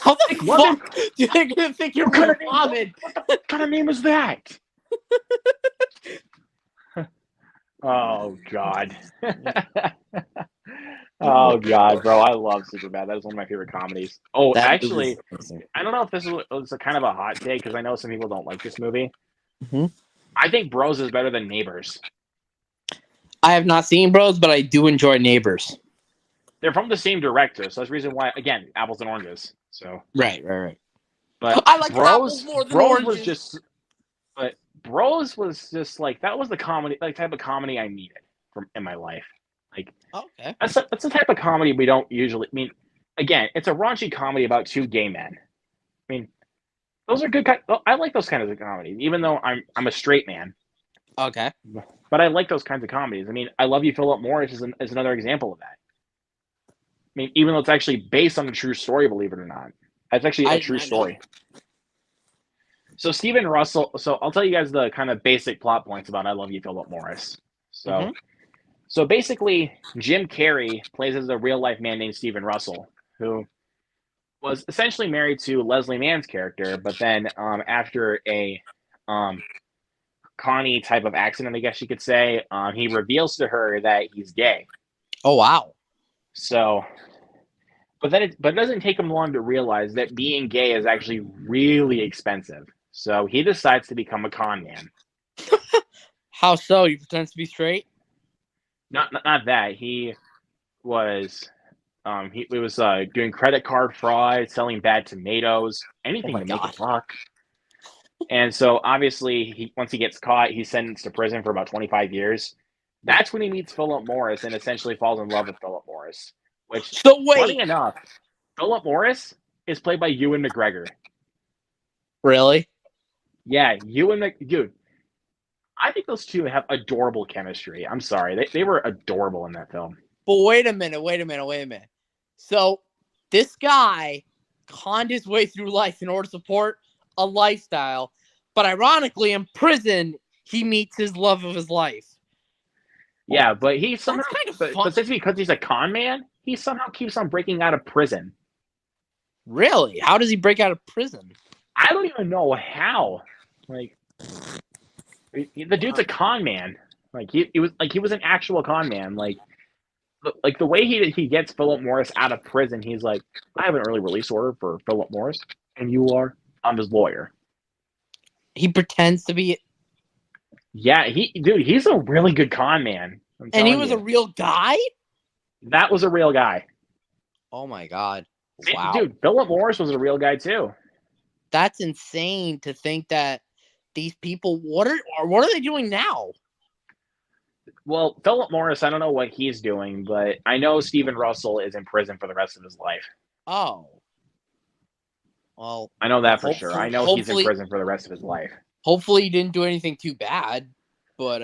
How the McLovin? fuck do you think you're What kind of name- McLovin? What kind of name is that? Oh God. Oh God, bro! I love Superbad. That is one of my favorite comedies. Oh, That actually, movie is- I don't know if this was a kind of a hot take because I know some people don't like this movie. Mhm. I think Bros is better than Neighbors. I have not seen Bros, but I do enjoy Neighbors. They're from the same director, so that's the reason why. Again, apples and oranges. So, Right. but I like apples more than Bros oranges. was just, but Bros was just like that was the comedy, like type of comedy I needed from in my life. Like Okay. that's the type of comedy we don't usually. I mean, again, it's a raunchy comedy about 2 gay men. I mean, those are good. I like those kinds of comedies, even though I'm a straight man. Okay. But I like those kinds of comedies. I mean, I Love You, Philip Morris is another example of that. I mean, even though it's actually based on a true story, believe it or not, it's actually a true story. So Stephen Russell. So I'll tell you guys the kind of basic plot points about I Love You, Philip Morris. So, so basically, Jim Carrey plays as a real life man named Stephen Russell, who was essentially married to Leslie Mann's character, but then after a Connie type of accident, I guess you could say, he reveals to her that he's gay. Oh wow. So, but it doesn't take him long to realize that being gay is actually really expensive. So he decides to become a con man. How so? You pretend to be straight? Not that he was doing credit card fraud, selling bad tomatoes, anything my to make God. a buck. And so obviously, once he gets caught, he's sentenced to prison for about 25 years. That's when he meets Philip Morris and essentially falls in love with Philip Morris. Which, So wait. funny enough, Philip Morris is played by Ewan McGregor. Really? Yeah, dude. I think those two have adorable chemistry. I'm sorry, they were adorable in that film. But wait a minute. So this guy conned his way through life in order to support a lifestyle, but ironically, in prison, he meets his love of his life. Yeah, but he somehow, kind of but fun. that's because he's a con man. He somehow keeps on breaking out of prison. Really? How does he break out of prison? I don't even know how. Like, the dude's a con man. Like he was an actual con man. Like the way he gets Philip Morris out of prison, he's like, I have an early release order for Philip Morris, and you are. I'm his lawyer. He pretends to be, Yeah, he's a really good con man. and he was a real guy? That was a real guy. Oh my God. Wow. Dude, Philip Morris was a real guy too. That's insane to think that these people, what are they doing now? Well, Philip Morris, I don't know what he's doing, but I know Stephen Russell is in prison for the rest of his life. Oh. Well, I know that for sure. I know he's in hopefully- prison for the rest of his life. hopefully he didn't do anything too bad, but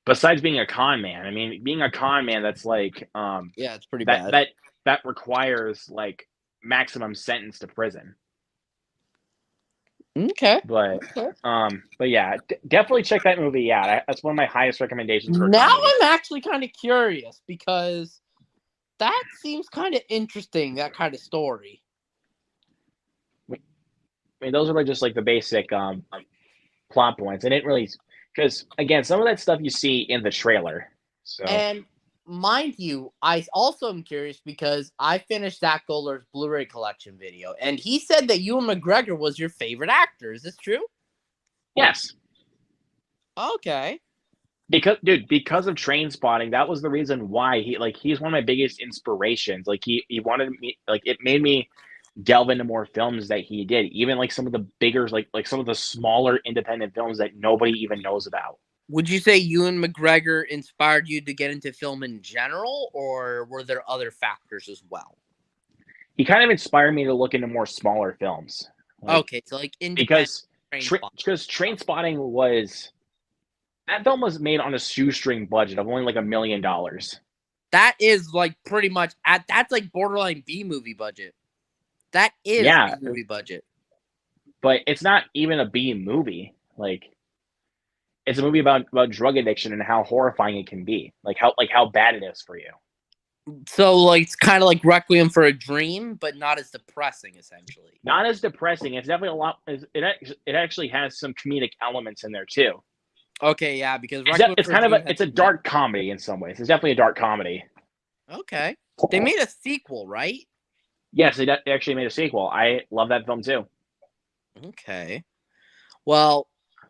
Besides being a con man, I mean, being a con man, that's like yeah, it's pretty bad. that requires like maximum sentence to prison. Okay. But yeah, definitely check that movie out. That's one of my highest recommendations for Now comedy. I'm actually kind of curious because that seems kind of interesting, that kind of story. I mean, those are just like the basic plot points. I didn't really, because again, some of that stuff you see in the trailer. So And mind you, I also am curious because I finished Zach Goldberg's Blu-ray collection video, and he said that Ewan McGregor was your favorite actor. Is this true? yes, Okay. because of Train Spotting, that was the reason why he's one of my biggest inspirations. Like he wanted me, like it made me delve into more films that he did, even like some of the bigger, like some of the smaller independent films that nobody even knows about. Would you say Ewan McGregor inspired you to get into film in general, or were there other factors as well? He kind of inspired me to look into more smaller films. Okay, so like independent because Train Spotting was that film was made on a shoestring budget of only like $1 million. That is like pretty much that's like borderline B movie budget. That is Yeah. B movie budget. But it's not even a B movie. Like it's a movie about drug addiction and how horrifying it can be. Like how bad it is for you. So like it's kind of like Requiem for a Dream, but not as depressing, essentially. Not as depressing. It's definitely a lot. It actually has some comedic elements in there too. Okay, yeah, because it's kind of a dark comedy in some ways. It's definitely a dark comedy. Okay, they made a sequel, right? Yes, they actually made a sequel. I love that film too. Okay, well,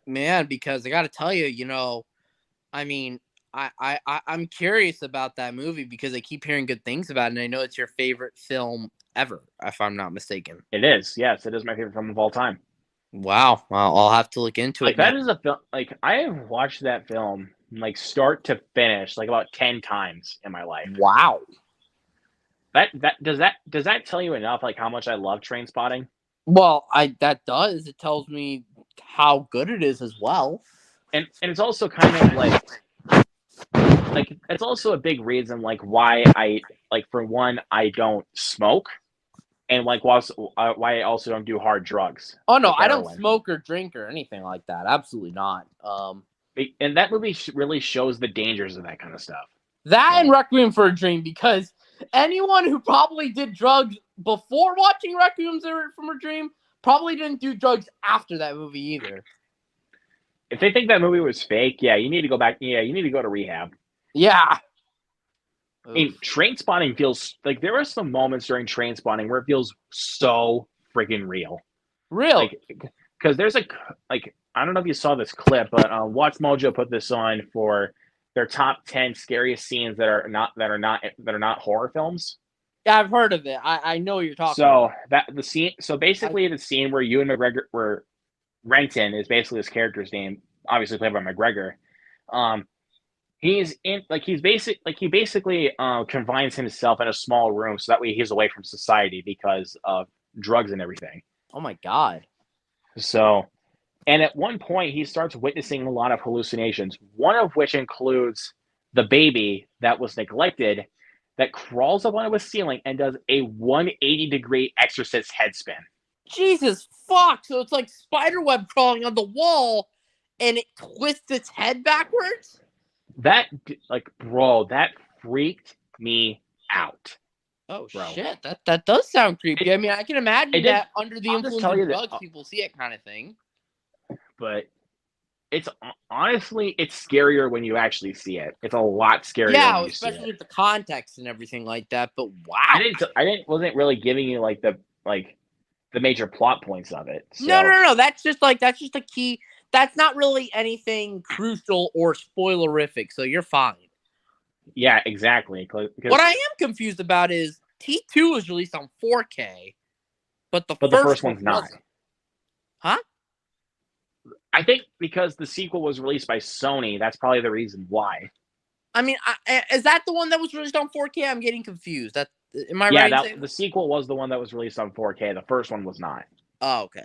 man, because I got to tell you, I mean, I'm curious about that movie because I keep hearing good things about it, and I know it's your favorite film ever, if I'm not mistaken. It is. Yes, it is my favorite film of all time. Wow. Well, I'll have to look into it. That is a film. Like I have watched that film like start to finish like about 10 times in my life. Wow. Does that tell you enough? Like how much I love Train Spotting? Well, that does. It tells me how good it is as well. And it's also kind of like it's also a big reason like why I like for one I don't smoke. And like why I also don't do hard drugs. Oh no, I don't smoke or drink or anything like that. Absolutely not. And that movie really shows the dangers of that kind of stuff. That and Requiem for a Dream, because anyone who probably did drugs before watching Requiem for a Dream probably didn't do drugs after that movie either. If they think that movie was fake, yeah, you need to go back. Yeah, you need to go to rehab. Yeah. I mean, Train Spotting feels like there are some moments during Train Spotting where it feels so freaking real. Real. Because there's I don't know if you saw this clip, but Watch Mojo put this on for their top 10 scariest scenes that are not horror films. Yeah, I've heard of it. I know what you're talking about. So basically the scene where Ewan McGregor, where Renton is basically his character's name, obviously played by McGregor. He basically confines himself in a small room so that way he's away from society because of drugs and everything. Oh my God. So, and at one point he starts witnessing a lot of hallucinations, one of which includes the baby that was neglected that crawls up onto a ceiling and does a 180-degree exorcist headspin. Jesus fuck. So it's like spiderweb crawling on the wall and it twists its head backwards? That freaked me out. Oh, bro. Shit. That does sound creepy. I mean, I can imagine that under the influence of drugs, people see it kind of thing. But it's honestly, it's scarier when you actually see it. It's a lot scarier. Yeah, especially with the context and everything like that. But wow. Wasn't really giving you like the major plot points of it. So. No. That's just a key. That's not really anything crucial or spoilerific, so you're fine. Yeah, exactly. What I am confused about is T2 was released on 4K, but the first one's not. Huh? I think because the sequel was released by Sony, that's probably the reason why. I mean, is that the one that was released on 4K? I'm getting confused. Am I right? Yeah, the sequel was the one that was released on 4K. The first one was not. Oh, okay.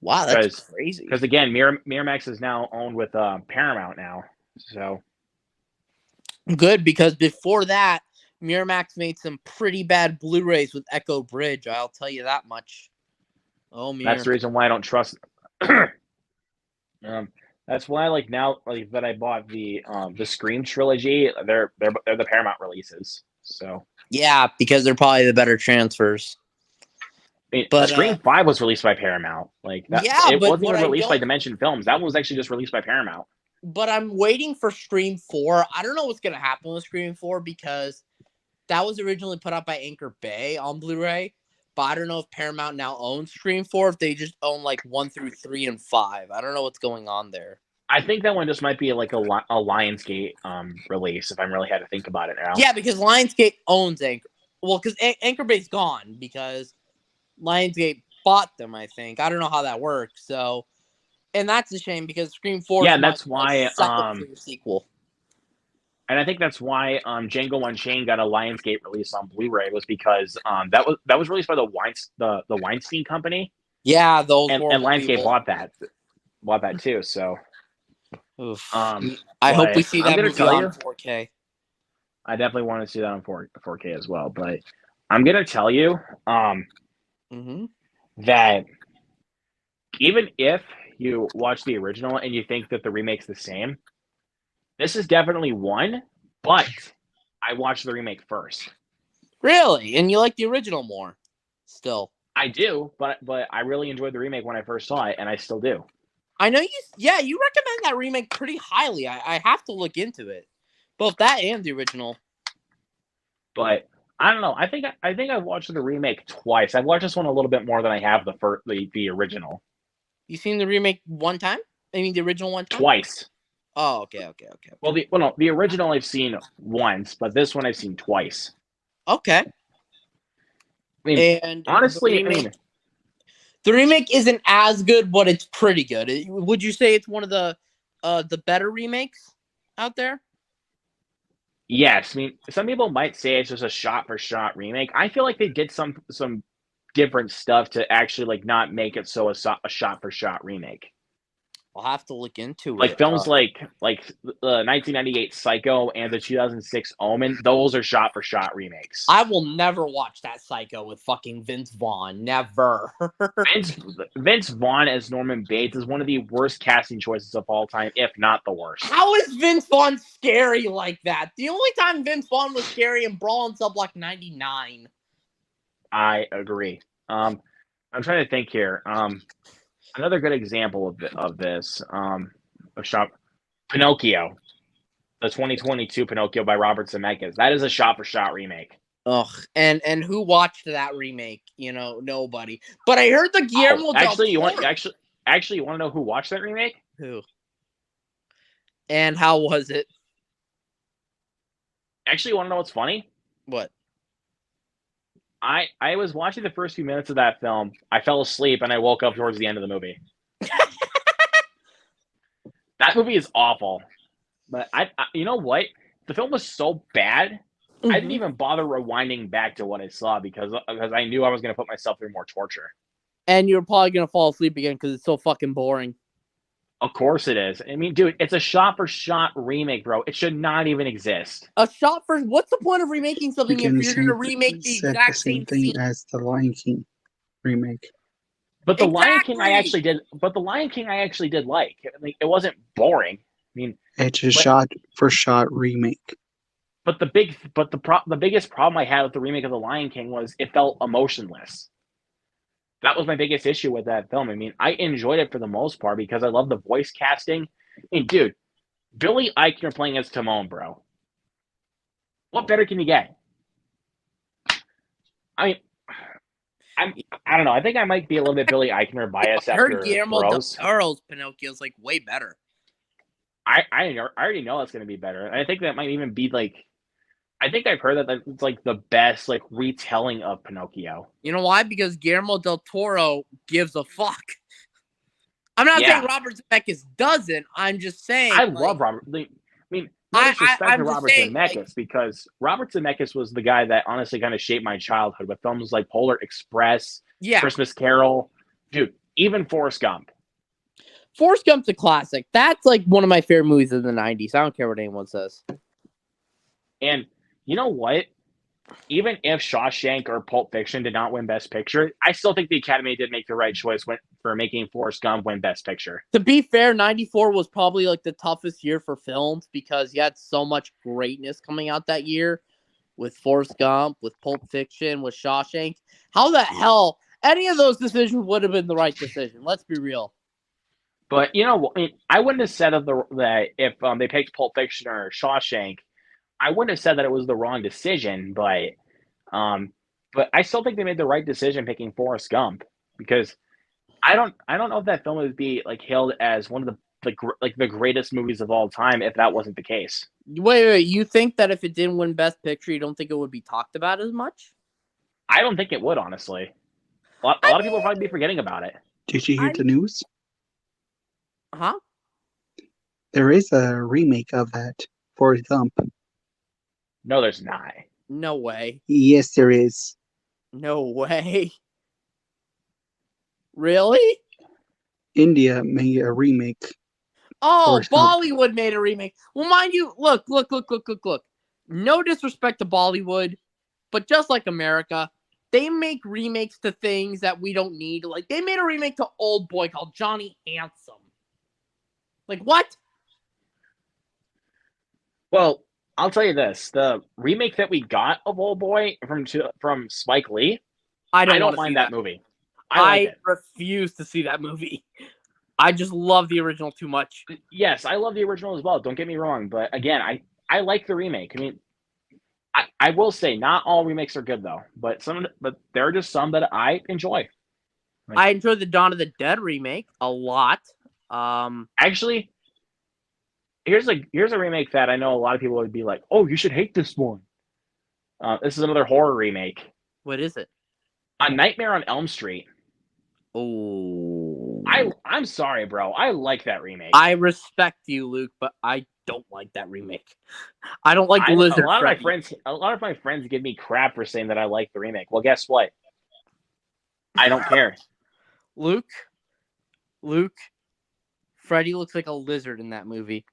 Wow, that's crazy. Because again, Miramax is now owned with Paramount now, so good, because before that, Miramax made some pretty bad Blu-rays with Echo Bridge. I'll tell you that much. Oh, that's the reason why I don't trust. That's why now that I bought the Scream trilogy. They're the Paramount releases. So yeah, because they're probably the better transfers. I mean, but Scream 5 was released by Paramount. It wasn't even released by Dimension Films. That was actually just released by Paramount. But I'm waiting for Scream 4. I don't know what's going to happen with Scream 4 because that was originally put out by Anchor Bay on Blu-ray. But I don't know if Paramount now owns Scream 4, if they just own 1 through 3 and 5. I don't know what's going on there. I think that one just might be like a Lionsgate release if I'm really had to think about it now. Yeah, because Lionsgate owns Anchor. Well, because Anchor Bay's gone because Lionsgate bought them. I think I don't know how that works. So, and that's a shame because Scream 4. Yeah, and that's why. Sequel. And I think that's why Django Unchained got a Lionsgate release on Blu-ray was because that was released by the Weinstein Company. Yeah, those and Lionsgate people. bought that too. So, Oof. I hope we see that movie on 4K. I definitely want to see that on 4K as well. But I'm gonna tell you that even if you watch the original and you think that the remake's the same, this is definitely one. But I watched the remake first. Really? And you like the original more? Still. I do, but I really enjoyed the remake when I first saw it, and I still do. I know you recommend that remake pretty highly. I have to look into it. Both that and the original. But I don't know. I think I've watched the remake twice. I've watched this one a little bit more than I have the original. You seen the remake one time? I mean the original one time? Twice. Oh, okay. Well, the original I've seen once, but this one I've seen twice. Okay. I mean, and honestly, the remake isn't as good, but it's pretty good. Would you say it's one of the better remakes out there? Yes. I mean, some people might say it's just a shot-for-shot remake. I feel like they did some different stuff to actually like not make it so a shot-for-shot remake. I'll have to look into like it. Films like the 1998 Psycho and the 2006 Omen, those are shot-for-shot remakes. I will never watch that Psycho with fucking Vince Vaughn. Never. Vince Vaughn as Norman Bates is one of the worst casting choices of all time, if not the worst. How is Vince Vaughn scary like that? The only time Vince Vaughn was scary in Brawl and Sub Block 99. I agree. I'm trying to think here. Another good example of this, Pinocchio, the 2022 Pinocchio by Robert Zemeckis. That is a shot-for-shot remake. Ugh, and who watched that remake? Nobody. But I heard the Guillermo del Toro. You want to know who watched that remake? Who? And how was it? Actually, you want to know what's funny? What? I was watching the first few minutes of that film. I fell asleep and I woke up towards the end of the movie. That movie is awful. But I you know what? The film was so bad, I didn't even bother rewinding back to what I saw because I knew I was going to put myself through more torture. And you're probably going to fall asleep again because it's so fucking boring. Of course it is. I mean, dude, it's a shot-for-shot remake, bro. It should not even exist. What's the point of remaking something if you're going to remake the exact same thing scene? as the Lion King remake? But the Lion King I actually did. But the Lion King I actually did like. I mean, it wasn't boring. I mean, it's a shot-for-shot remake. But the biggest problem I had with the remake of the Lion King was it felt emotionless. That was my biggest issue with that film. I mean, I enjoyed it for the most part because I love the voice casting. I mean, dude, Billy Eichner playing as Timon, bro. What better can you get? I mean, I don't know. I think I might be a little bit Billy Eichner biased I after heard Guillermo del Rose. Toro's Pinocchio is like way better. I already know it's going to be better. And I think that might even be like, I think I've heard that it's like the best like retelling of Pinocchio. You know why? Because Guillermo del Toro gives a fuck. I'm not saying Robert Zemeckis doesn't. I'm just saying I love Robert. I mean, no disrespect to Robert Zemeckis because Robert Zemeckis was the guy that honestly kind of shaped my childhood with films like Polar Express, Christmas Carol, dude, even Forrest Gump. Forrest Gump's a classic. That's like one of my favorite movies of the 90s. I don't care what anyone says. And you know what? Even if Shawshank or Pulp Fiction did not win Best Picture, I still think the Academy did make the right choice for making Forrest Gump win Best Picture. To be fair, 94 was probably like the toughest year for films because you had so much greatness coming out that year with Forrest Gump, with Pulp Fiction, with Shawshank. How the hell any of those decisions would have been the right decision? Let's be real. But, you know, I wouldn't have said that if they picked Pulp Fiction or Shawshank, I wouldn't have said that it was the wrong decision, but I still think they made the right decision picking Forrest Gump because I don't know if that film would be like hailed as one of the the greatest movies of all time if that wasn't the case. Wait. You think that if it didn't win Best Picture, you don't think it would be talked about as much? I don't think it would, honestly. A lot of people will probably be forgetting about it. Did you hear the news? Huh? There is a remake of that, Forrest Gump. No, there's not. No way. Yes, there is. No way. Really? India made a remake. Oh, Forrest Gump. Bollywood made a remake. Well, mind you, look. No disrespect to Bollywood, but just like America, they make remakes to things that we don't need. Like, they made a remake to Old Boy called Johnny Handsome. Like, what? Well, I'll tell you this: the remake that we got of Old Boy from Spike Lee, I don't mind see that movie. I like it. refuse to see that movie. I just love the original too much. Yes, I love the original as well. Don't get me wrong, but again, I like the remake. I mean, I will say not all remakes are good though, but there are just some that I enjoy. I enjoyed the Dawn of the Dead remake a lot. Actually, here's a remake that I know a lot of people would be like, "Oh, you should hate this one." This is another horror remake. What is it? A Nightmare on Elm Street. Oh, I'm sorry, bro. I like that remake. I respect you, Luke, but I don't like that remake. I don't like Lizard a lot Freddy. of my friends give me crap for saying that I like the remake. Well, guess what? I don't care. Luke, Freddy looks like a lizard in that movie.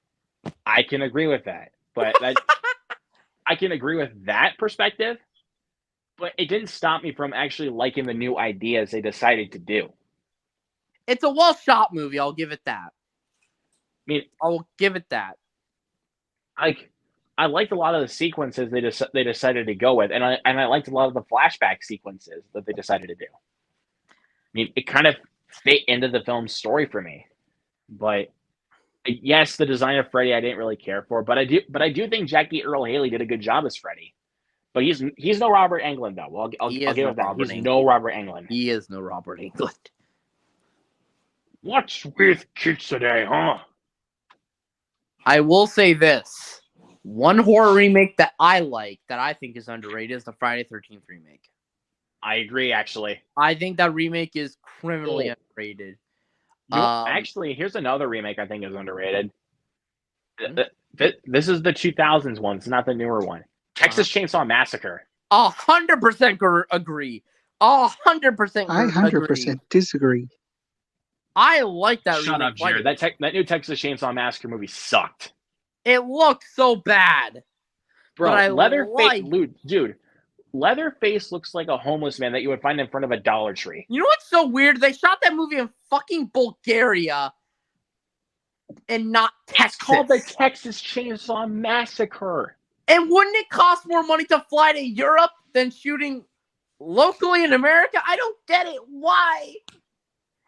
I can agree with that, but I can agree with that perspective. But it didn't stop me from actually liking the new ideas they decided to do. It's a well-shot movie. I'll give it that. I mean, I'll give it that. I liked a lot of the sequences they decided to go with, and I liked a lot of the flashback sequences that they decided to do. I mean, it kind of fit into the film's story for me. But yes, the design of Freddy I didn't really care for, but I do think Jackie Earle Haley did a good job as Freddy. But he's no Robert Englund though. I'll give it that. He's no Robert Englund. He is no Robert Englund. What's with kids today, huh? I will say this. One horror remake that I like, that I think is underrated, is the Friday the 13th remake. I agree, actually. I think that remake is criminally underrated. Actually, here's another remake I think is underrated. This is the 2000s one. It's not the newer one. Texas Chainsaw Massacre. 100% agree. 100% I 100% disagree. I like that Shut remake. up, Jared. That new Texas Chainsaw Massacre movie sucked. It looks so bad. Bro, but Leatherface looks like a homeless man that you would find in front of a Dollar Tree. You know what's so weird? They shot that movie in fucking Bulgaria and not Texas. It's called the Texas Chainsaw Massacre. And wouldn't it cost more money to fly to Europe than shooting locally in America? I don't get it. Why?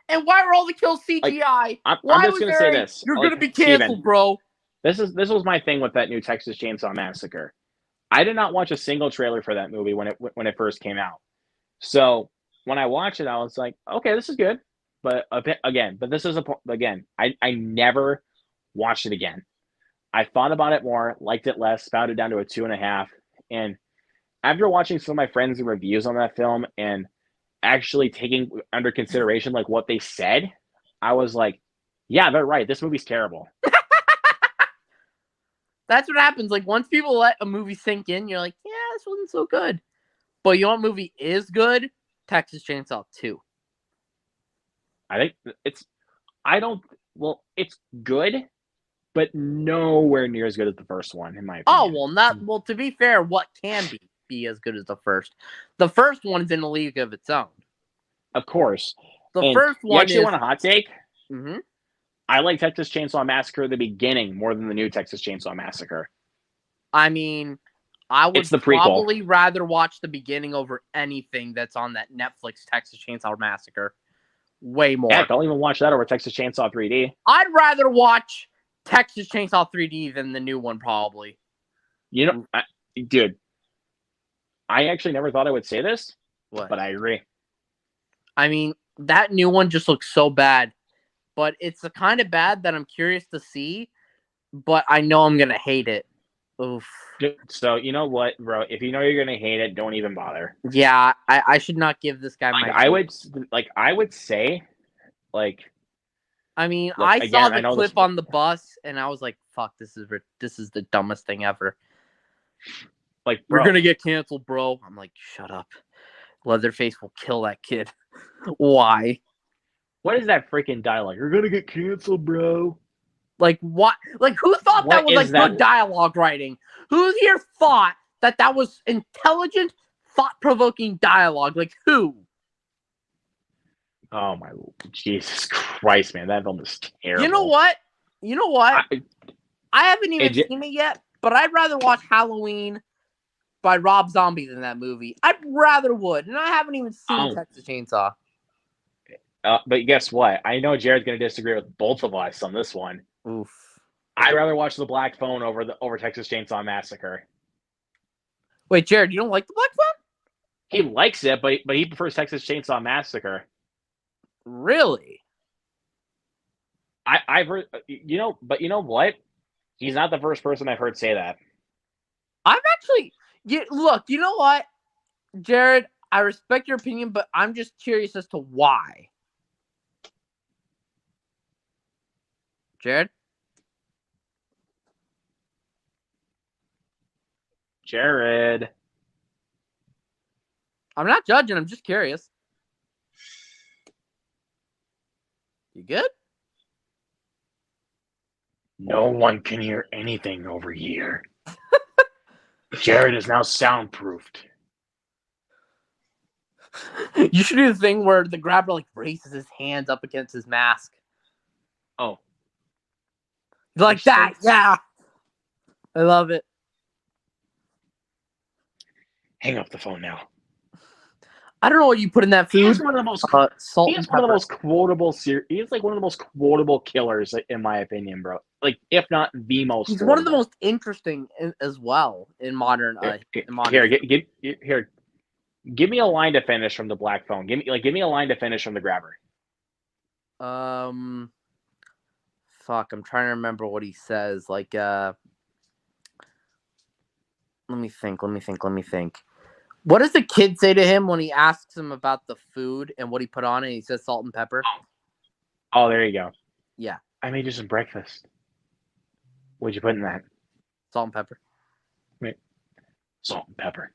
And why were all the kills CGI? I'm just going to say this. You're going to be canceled, Steven, bro. This was my thing with that new Texas Chainsaw Massacre. I did not watch a single trailer for that movie when it first came out. So when I watched it, I was like, okay, this is good. But this is I never watched it again. I thought about it more, liked it less, spouted down to a 2.5. And after watching some of my friends' reviews on that film and actually taking under consideration like what they said, I was like, yeah, they're right. This movie's terrible. That's what happens. Like, once people let a movie sink in, you're like, yeah, this wasn't so good. But you know what movie is good? Texas Chainsaw 2. I think it's good, but nowhere near as good as the first one, in my opinion. Well, to be fair, what can be as good as the first? The first one's in a league of its own. Of course. The first one you actually want a hot take? Mm-hmm. I like Texas Chainsaw Massacre at the beginning more than the new Texas Chainsaw Massacre. I mean, I would the prequel. probably rather watch the beginning over anything that's on that Netflix Texas Chainsaw Massacre. Way more. Yeah, don't even watch that over Texas Chainsaw 3D. I'd rather watch Texas Chainsaw 3D than the new one, probably. You know, dude, I actually never thought I would say this, but I agree. I mean, that new one just looks so bad. but it's a kind of bad that I'm curious to see, but I know I'm gonna hate it. Oof. So you know what, bro? If you know you're gonna hate it, don't even bother. Yeah, I should not give this guy my. I would say, like, I mean, look, I again, saw I the know clip this- on the bus, and I was like, "Fuck, this is the dumbest thing ever." like, We're bro, gonna get canceled, bro. I'm like, shut up. Leatherface will kill that kid. Why? what is that freaking dialogue? You're gonna get canceled, bro. Like what? Like who thought that What was is like that? good dialogue writing? Who here thought that was intelligent, thought-provoking dialogue? Like who? Oh my Jesus Christ, man, that film is terrible. You know what? I haven't even It- seen it yet, but I'd rather watch Halloween by Rob Zombie than that movie. I rather would, and I haven't even seen Oh. Texas Chainsaw. But guess what? I know Jared's gonna disagree with both of us on this one. Oof. I'd rather watch The Black Phone over Texas Chainsaw Massacre. Wait, Jared, you don't like the Black Phone? He likes it, but he prefers Texas Chainsaw Massacre. Really? I've heard, but you know what? He's not the first person I've heard say that. I'm actually. Look, you know what, Jared? I respect your opinion, but I'm just curious as to why. Jared? Jared. I'm not judging. I'm just curious. You good? No one can hear anything over here. Jared is now soundproofed. You should do the thing where the grabber like raises his hands up against his mask. Oh. Like that, yeah. I love it. Hang up the phone now. I don't know what you put in that food. He's one of the most Salt He's and one of the pepper. most quotable. He's like one of the most quotable killers, in my opinion, bro. Like, if not the most. He's one of the quotable. most interesting as well in modern. Here, give me a line to finish from The Black Phone. Give me a line to finish from The Grabber. Fuck, I'm trying to remember what he says. Like, let me think. What does the kid say to him when he asks him about the food and what he put on it? He says salt and pepper. Oh, there you go. Yeah, I made you some breakfast. What'd you put in that? salt and pepper. Salt and pepper.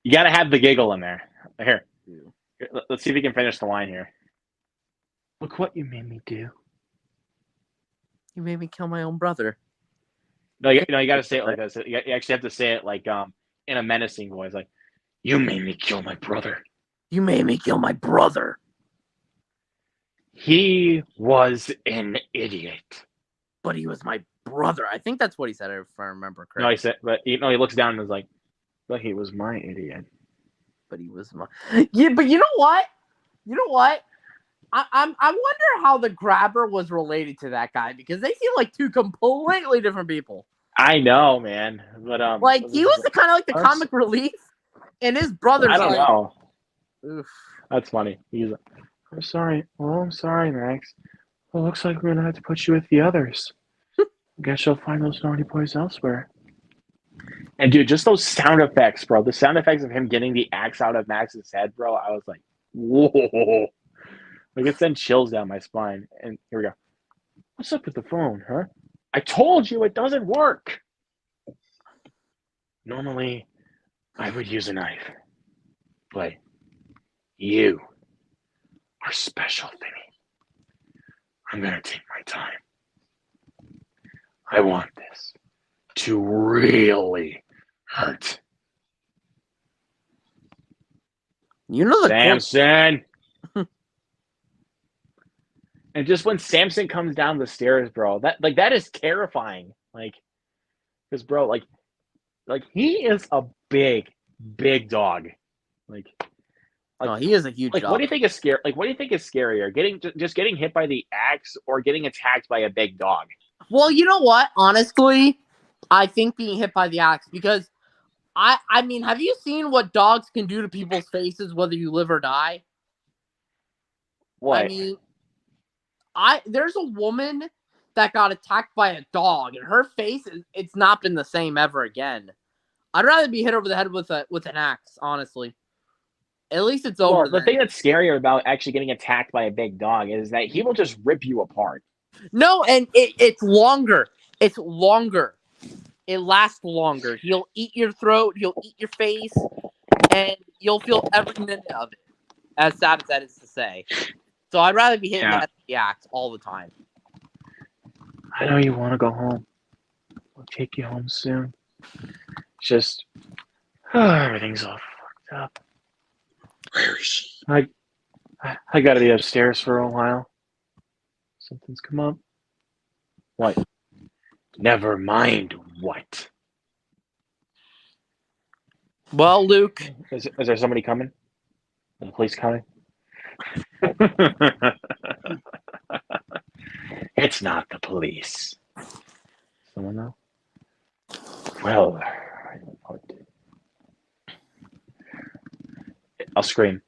You gotta have the giggle in there. Here, let's see if we can finish the line here. Look what you made me do. You made me kill my own brother. No, you gotta say it like this. You actually have to say it like in a menacing voice, like, "You made me kill my brother. You made me kill my brother. He was an idiot." But he was my brother. I think that's what he said, if I remember correctly. No, he said, but he looks down and is like, "But he was my idiot." But he was my. Yeah, but you know what? I wonder how the grabber was related to that guy, because they seem like two completely different people. I know, man, but Like he was the kind of like the That's- comic relief, and his brother's I don't like, know. oof. That's funny. He's like, I'm sorry, Max. Well, it looks like we're gonna have to put you with the others. Guess you'll find those naughty boys elsewhere. And dude, just those sound effects, bro. The sound effects of him getting the axe out of Max's head, bro. I was like, whoa. Like it sent chills down my spine. And here we go. What's up with the phone, huh? I told you it doesn't work. Normally, I would use a knife. But you are special, Vinny. I'm going to take my time. I want this to really hurt. You know the Samson! And just when Samson comes down the stairs, bro, that is terrifying. Because bro, he is a big dog. No, he is a huge dog. What do you think is scary? What do you think is scarier? Getting hit by the axe or getting attacked by a big dog? Well, you know what? Honestly, I think being hit by the axe, because I mean, have you seen what dogs can do to people's faces, whether you live or die? What? I mean, there's a woman that got attacked by a dog, and her face, it's not been the same ever again. I'd rather be hit over the head with an axe, honestly. At least it's over. Well, the thing that's scarier about actually getting attacked by a big dog is that he will just rip you apart. No, and it's longer. It's longer. It lasts longer. He'll eat your throat. He'll eat your face, and you'll feel every minute of it. As sad as that is to say. So I'd rather be hitting the head with the axe all the time. I know you want to go home. We'll take you home soon. Just everything's all fucked up. Where is she? I gotta be upstairs for a while. Something's come up. What? Never mind what. Well, Luke. Is there somebody coming? Is the police coming? It's not the police. Someone know? Well, I'll scream.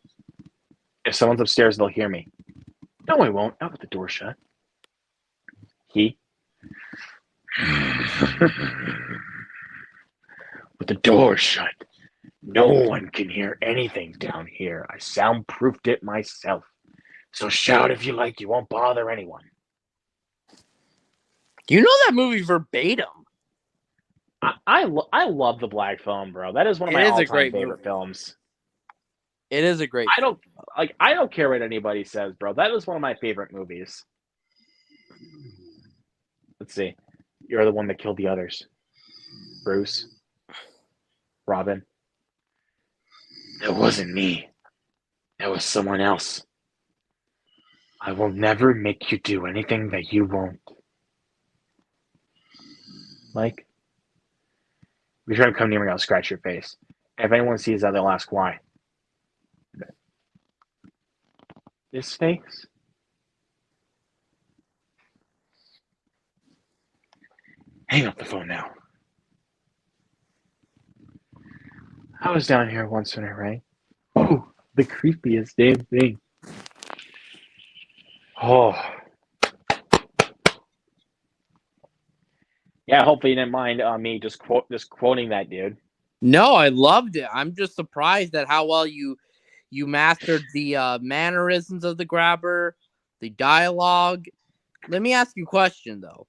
If someone's upstairs, they'll hear me. No, I won't. Not with the door shut. He? With the door shut. No one can hear anything down here. I soundproofed it myself. So shout if you like. You won't bother anyone. You know that movie verbatim. I love The Black Phone, bro. That is one of my all-time favorite films. It is a great. I don't care what anybody says, bro. That is one of my favorite movies. Let's see. You're the one that killed the others. Bruce. Robin. That wasn't me. That was someone else. I will never make you do anything that you won't. Mike? If you're trying to come near me, I'll scratch your face. If anyone sees that, they'll ask why. This face? Hang up the phone now. I was down here once when it rang. Oh, the creepiest damn thing. Oh. Yeah, hopefully you didn't mind me just quoting that dude. No, I loved it. I'm just surprised at how well you mastered the mannerisms of the grabber, the dialogue. Let me ask you a question, though.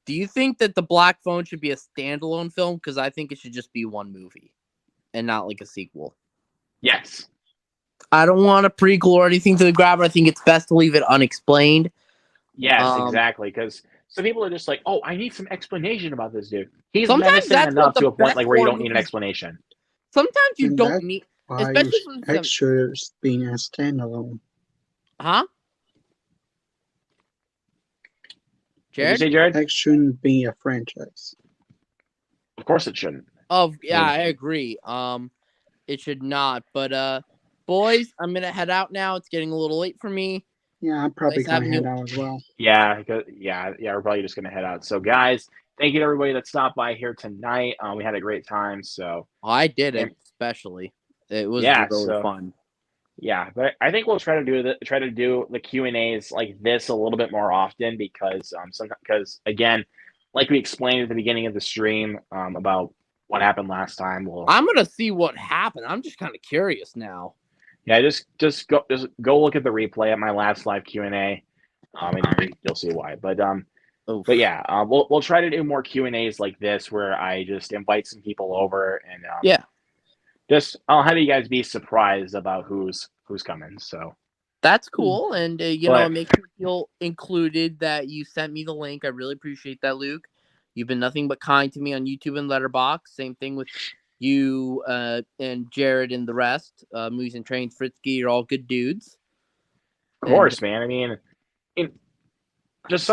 Do you think that The Black Phone should be a standalone film? Because I think it should just be one movie and not like a sequel. Yes. I don't want a prequel or anything to the grabber. I think it's best to leave it unexplained. Yes, exactly. Because some people are just like, oh, I need some explanation about this dude. He's Sometimes menacing enough to a point best like where you don't horror need an movies- explanation. Sometimes you And don't need, Why especially when extras being a standalone? huh? Did you Jared? say, Jared? X shouldn't be a franchise. Of course it shouldn't. Oh yeah, I agree. It should not. But boys, I'm gonna head out now. It's getting a little late for me. Yeah, I'm probably Nice having gonna head you. out as well. Yeah, we're probably just gonna head out. So, guys, thank you to everybody that stopped by here tonight. We had a great time. So, I did it, especially. It was Yeah, really so- fun. yeah, but I think we'll try to do the Q&As like this a little bit more often because again, like we explained at the beginning of the stream about what happened last time. I'm gonna see what happened. I'm just kind of curious now. Yeah, just go look at the replay at my last live Q&A, and you'll see why. But Oof. yeah, we'll try to do more Q&As like this where I just invite some people over and Yeah. just I'll have you guys be surprised about who's coming. So That's cool, and you know, But- it makes me feel included that you sent me the link. I really appreciate that, Luke. You've been nothing but kind to me on YouTube and Letterboxd. Same thing with you and Jared and the rest. Movies and Trains, Fritzky, you're all good dudes. of course, man. I mean, just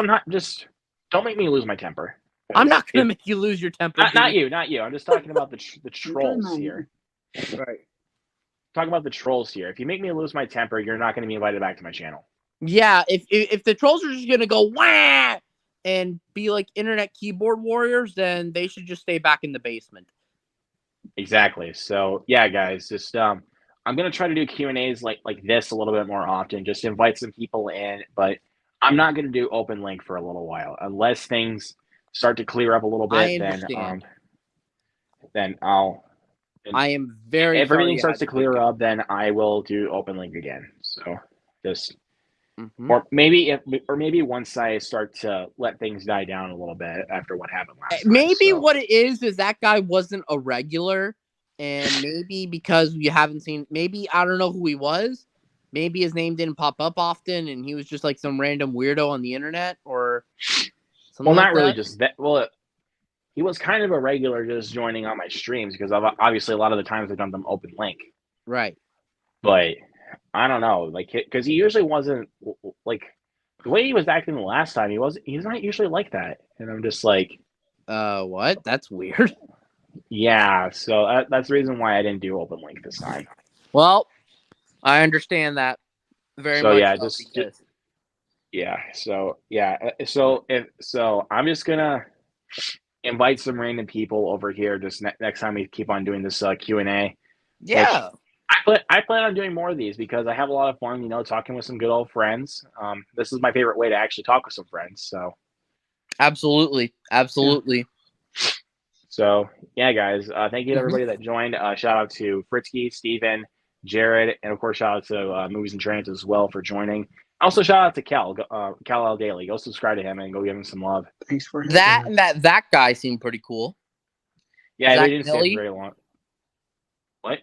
don't make me lose my temper. I'm not gonna make you lose your temper. Not dude. you. I'm just talking about the trolls here. Right. Talking about the trolls here. If you make me lose my temper, you're not going to be invited back to my channel. Yeah, if the trolls are just gonna go wah and be like internet keyboard warriors, then they should just stay back in the basement. Exactly. So yeah, guys, just I'm gonna try to do Q&As like this a little bit more often, just invite some people in, but I'm not gonna do open link for a little while unless things start to clear up a little I bit. understand. Then I'll. I am very If sorry everything you starts had to clear go. up, then I will do open link again. So just Mhm. or maybe once I start to let things die down a little bit after what happened last time. Maybe So, what it is that guy wasn't a regular, and maybe because you haven't seen, maybe I don't know who he was. Maybe his name didn't pop up often, and he was just like some random weirdo on the internet or something. well, like not really that. just that. Well, he was kind of a regular, just joining on my streams because obviously a lot of the times I've done them open link. Right. But I don't know, like, because he usually wasn't like the way he was acting the last time. He's not usually like that, and I'm just like, What? That's weird. yeah. So that's the reason why I didn't do open link this time. Well, I understand that very So much. yeah, so, because yeah. So yeah. So I'm just gonna invite some random people over here. Just next time we keep on doing this Q&A. yeah. I plan on doing more of these because I have a lot of fun, talking with some good old friends. This is my favorite way to actually talk with some friends. So Absolutely. So yeah, guys, thank you to everybody that joined. Shout out to Fritzky, Steven, Jared, and of course shout out to Movies and Trains as well for joining. Also shout out to Cal L Daily. Go subscribe to him and go give him some love. Thanks for That and that guy seemed pretty cool. Yeah, Zach they didn't stay Millie? for very long. What?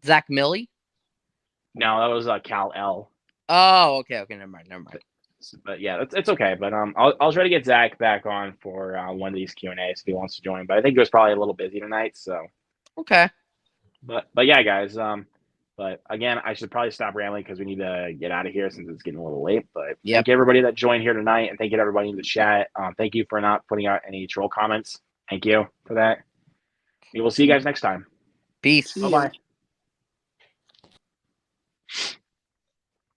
Zach Millie? No, that was Cal L. Oh, okay, never mind. But yeah, it's okay. But I'll try to get Zach back on for one of these Q&As if he wants to join. But I think he was probably a little busy tonight. So Okay. But yeah, guys. But again, I should probably stop rambling because we need to get out of here since it's getting a little late. But Thank you everybody that joined here tonight, and thank you to everybody in the chat. Thank you for not putting out any troll comments. Thank you for that. We will see you guys next time. Peace. Bye bye.